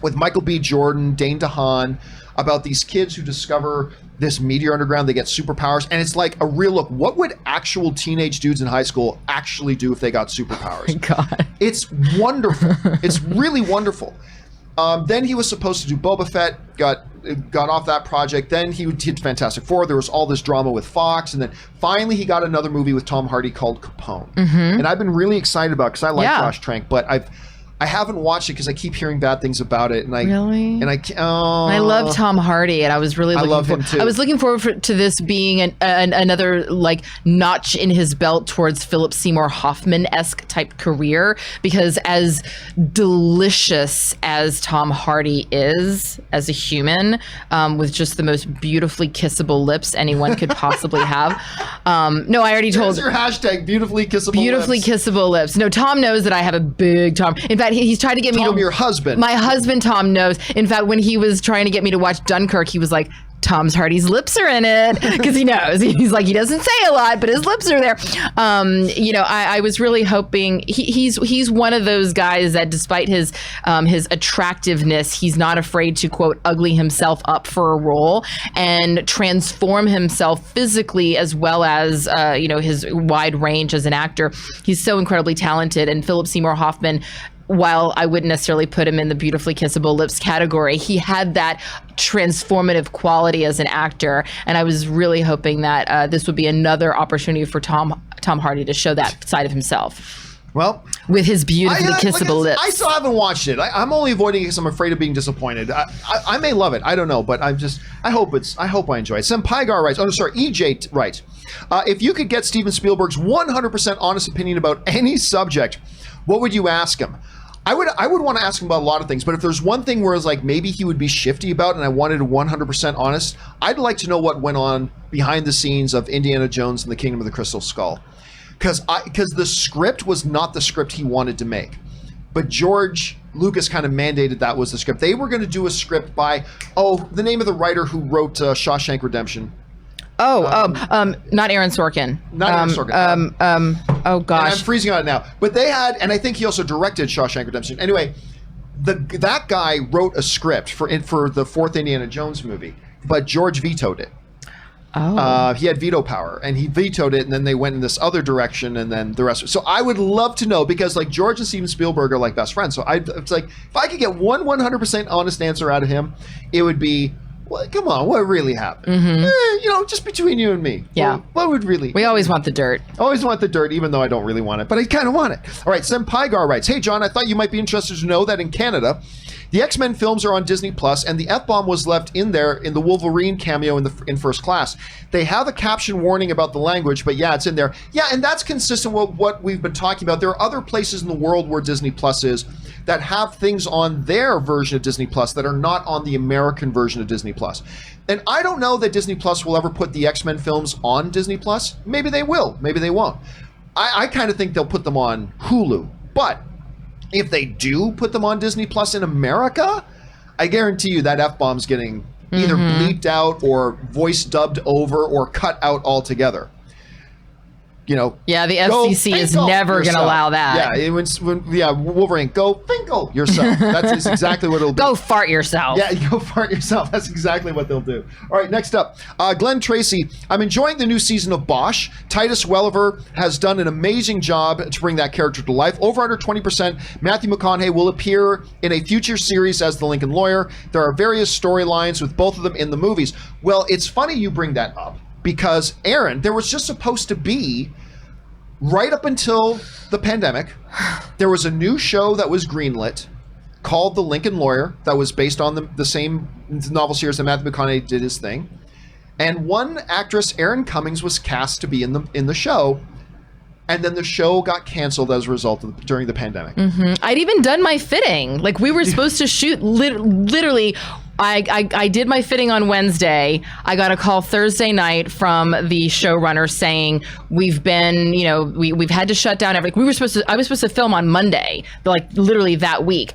with Michael B. Jordan, Dane DeHaan, about these kids who discover this meteor underground. They get superpowers, and it's like a real look. What would actual teenage dudes in high school actually do if they got superpowers? Oh my God. It's wonderful. It's really wonderful. Then he was supposed to do Boba Fett, got off that project. Then he did Fantastic Four. There was all this drama with Fox, and then finally he got another movie with Tom Hardy called Capone. And I've been really excited about it because I like Josh Trank, but I haven't watched it because I keep hearing bad things about it, and I I love Tom Hardy, and I was really looking him too. I was looking forward to this being another like notch in his belt towards Philip Seymour Hoffman-esque type career, because as delicious as Tom Hardy is as a human, with just the most beautifully kissable lips anyone could possibly have. No, I already told. There's your hashtag, beautifully kissable beautifully lips. Kissable lips. No, Tom knows that I have a big Tom. In fact, he's trying to get me to. Your husband. My husband, Tom, knows. In fact, when he was trying to get me to watch Dunkirk, he was like, Tom's Hardy's lips are in it, because he knows. He's like, he doesn't say a lot, but his lips are there. I was really hoping he's one of those guys that, despite his attractiveness, he's not afraid to, quote, ugly himself up for a role and transform himself physically as well as his wide range as an actor. He's so incredibly talented, and Philip Seymour Hoffman, while I wouldn't necessarily put him in the beautifully kissable lips category, he had that transformative quality as an actor, and I was really hoping that this would be another opportunity for Tom Hardy to show that side of himself. Well, with his beautifully kissable lips. I still haven't watched it. I'm only avoiding it because I'm afraid of being disappointed. I may love it. I don't know, but I hope I enjoy it. Senpaigar writes, EJ writes, if you could get Steven Spielberg's 100% honest opinion about any subject, what would you ask him? I would want to ask him about a lot of things, but if there's one thing where it's like maybe he would be shifty about and I wanted 100% honest, I'd like to know what went on behind the scenes of Indiana Jones and the Kingdom of the Crystal Skull. Because the script was not the script he wanted to make. But George Lucas kind of mandated that was the script. They were going to do a script by, the name of the writer who wrote Shawshank Redemption. Not Aaron Sorkin. Not Aaron Sorkin. Oh gosh. And I'm freezing on it now. But they had, and I think he also directed Shawshank Redemption. Anyway, that guy wrote a script for the fourth Indiana Jones movie, but George vetoed it. Oh. He had veto power, and he vetoed it, and then they went in this other direction, and then the rest. So I would love to know, because like George and Steven Spielberg are like best friends. So it's like, if I could get 100% honest answer out of him, it would be, well, come on, what really happened? Just between you and me. Yeah. What would really? We always want the dirt. Always want the dirt, even though I don't really want it, but I kind of want it. All right, Senpaigar writes, "Hey John, I thought you might be interested to know that in Canada, the X-Men films are on Disney Plus, and the F-bomb was left in there in the Wolverine cameo in First Class. They have a caption warning about the language, but yeah, it's in there. Yeah, and that's consistent with what we've been talking about. There are other places in the world where Disney Plus is that have things on their version of Disney Plus that are not on the American version of Disney Plus. And I don't know that Disney Plus will ever put the X-Men films on Disney Plus. Maybe they will. Maybe they won't. I kind of think they'll put them on Hulu, but if they do put them on Disney Plus in America, I guarantee you that F-bomb's getting either bleeped out or voice dubbed over or cut out altogether. Yeah, the FCC is never going to allow that. Yeah, Wolverine, go Finkel yourself. That's exactly what it'll be. Go fart yourself. Yeah, go fart yourself. That's exactly what they'll do. All right, next up, Glenn Tracy. I'm enjoying the new season of Bosch. Titus Welliver has done an amazing job to bring that character to life. Over under 20%. Matthew McConaughey will appear in a future series as the Lincoln Lawyer. There are various storylines with both of them in the movies. Well, it's funny you bring that up, because Aaron, there was just supposed to be, right up until the pandemic, there was a new show that was greenlit called The Lincoln Lawyer that was based on the same novel series that Matthew McConaughey did his thing. And one actress, Erin Cummings, was cast to be in the show. And then the show got canceled as a result of during the pandemic. I'd even done my fitting. Like, we were supposed to shoot literally. I did my fitting on Wednesday. I got a call Thursday night from the showrunner saying we've been, we've had to shut down everything. I was supposed to film on Monday, like literally that week.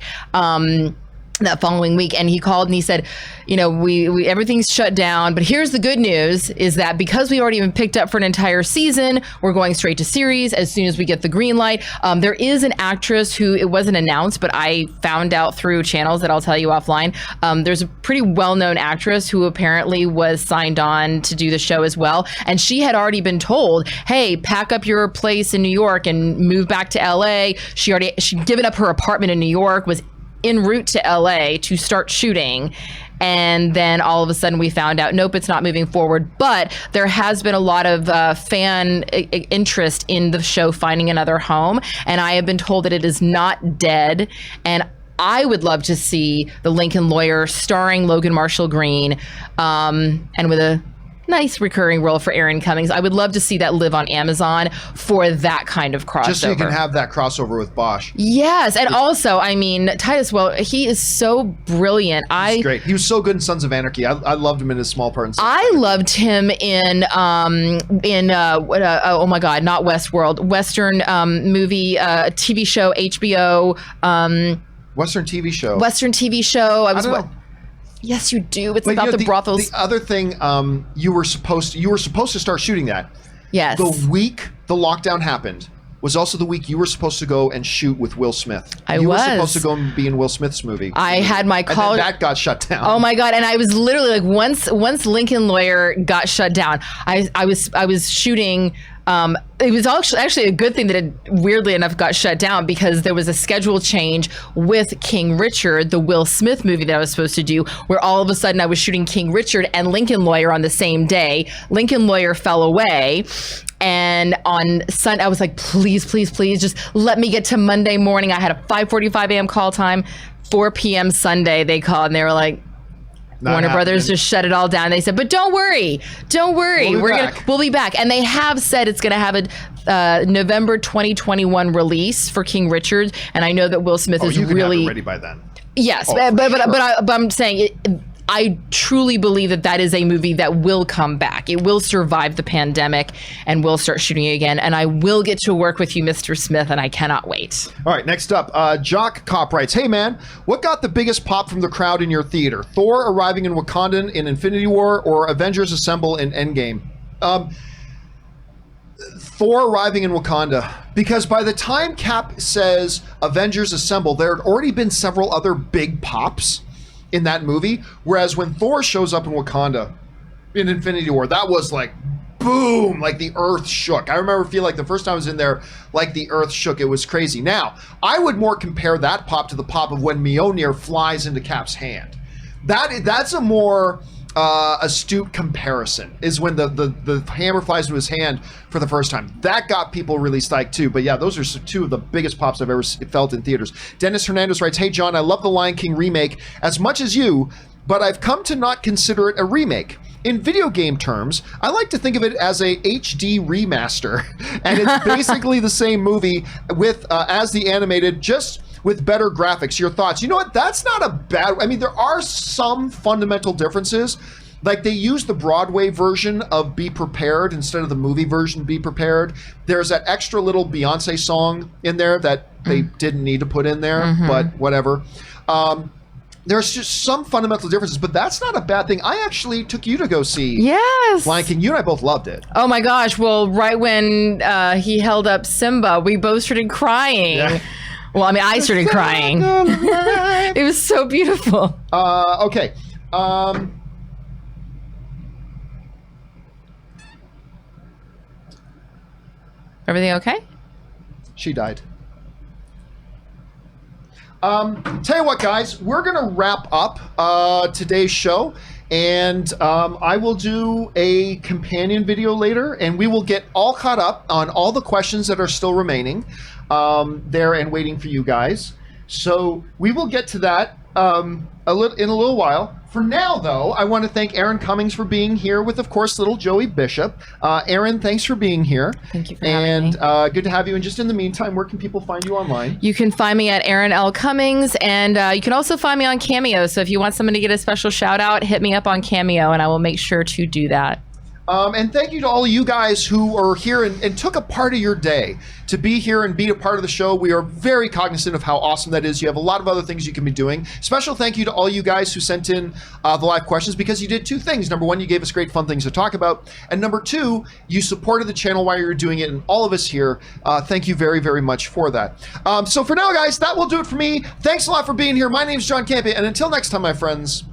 That following week, and he called and he said, we everything's shut down, but here's the good news, is that because we already been picked up for an entire season, we're going straight to series as soon as we get the green light. There is an actress who, it wasn't announced, but I found out through channels that I'll tell you offline. There's a pretty well-known actress who apparently was signed on to do the show as well, and she had already been told, hey, pack up your place in New York and move back to LA. She'd given up her apartment in New York, was en route to LA to start shooting, and then all of a sudden we found out, nope, it's not moving forward. But there has been a lot of fan interest in the show finding another home, and I have been told that it is not dead, and I would love to see The Lincoln Lawyer starring Logan Marshall Green, and with a nice recurring role for Erin Cummings. I would love to see that live on Amazon for that kind of crossover. Just so you can have that crossover with Bosch. Yes, and also, Titus, he is so brilliant. He's great. He was so good in Sons of Anarchy. I loved him in his small part in Sons of I Anarchy. loved him in oh my God, not Westworld, Western movie, TV show, HBO. Western TV show. Western TV show. I don't know. Yes, you do. It's about the brothels. The other thing, you were supposed to start shooting that. Yes. The week the lockdown happened was also the week you were supposed to go and shoot with Will Smith. You were supposed to go and be in Will Smith's movie. I had my call. And then that got shut down. Oh my God! And I was literally like, once Lincoln Lawyer got shut down, I was shooting. It was actually a good thing that it, weirdly enough, got shut down, because there was a schedule change with King Richard, the Will Smith movie that I was supposed to do, where all of a sudden I was shooting King Richard and Lincoln Lawyer on the same day. Lincoln Lawyer fell away. And on Sunday, I was like, please, just let me get to Monday morning. I had a 5:45 a.m. call time. 4 p.m. Sunday, they called and they were like, Warner Brothers just shut it all down. They said, but don't worry. We'll be back. And they have said it's going to have a November 2021 release for King Richard. And I know that Will Smith is you can really have it ready by then. Yes, but I'm saying I truly believe that is a movie that will come back. It will survive the pandemic, and we'll start shooting it again. And I will get to work with you, Mr. Smith, and I cannot wait. All right, next up, Jock Cop writes, hey man, what got the biggest pop from the crowd in your theater? Thor arriving in Wakanda in Infinity War, or Avengers Assemble in Endgame? Thor arriving in Wakanda, because by the time Cap says Avengers Assemble, there had already been several other big pops in that movie, whereas when Thor shows up in Wakanda in Infinity War, that was like boom, like the earth shook. I remember feeling like the first time I was in there, like the earth shook. It was crazy. Now, I would more compare that pop to the pop of when Mjolnir flies into Cap's hand. That's a more astute comparison, is when the hammer flies into his hand for the first time. That got people really psyched too. But yeah, those are two of the biggest pops I've ever felt in theaters. Dennis Hernandez writes, "Hey John, I love the Lion King remake as much as you, but I've come to not consider it a remake. In video game terms, I like to think of it as a HD remaster, and it's basically the same movie with as the animated, just with better graphics." Your thoughts? You know what? That's not a bad... I mean, there are some fundamental differences. Like, they use the Broadway version of Be Prepared instead of the movie version Be Prepared. There's that extra little Beyonce song in there that they didn't need to put in there, but whatever. There's just some fundamental differences, but that's not a bad thing. I actually took you to go see Lion King. You and I both loved it. Oh my gosh. Well, right when he held up Simba, we both started crying. Yeah. Well, I mean, I started crying. It was so beautiful. Okay. Everything okay? She died. Tell you what, guys, we're going to wrap up today's show, and I will do a companion video later, and we will get all caught up on all the questions that are still remaining there and waiting for you guys. So we will get to that in a little while. For now, though, I want to thank Aaron Cummings for being here with, of course, little Joey Bishop. Aaron, thanks for being here. Thank you for having me. And good to have you. And just in the meantime, where can people find you online? You can find me at Aaron L. Cummings, and you can also find me on Cameo. So if you want someone to get a special shout out, hit me up on Cameo, and I will make sure to do that. And thank you to all of you guys who are here and took a part of your day to be here and be a part of the show. We are very cognizant of how awesome that is. You have a lot of other things you can be doing. Special thank you to all you guys who sent in the live questions, because you did two things. Number one, you gave us great fun things to talk about. And number two, you supported the channel while you were doing it. And all of us here, thank you very, very much for that. So for now, guys, that will do it for me. Thanks a lot for being here. My name is John Campea. And until next time, my friends,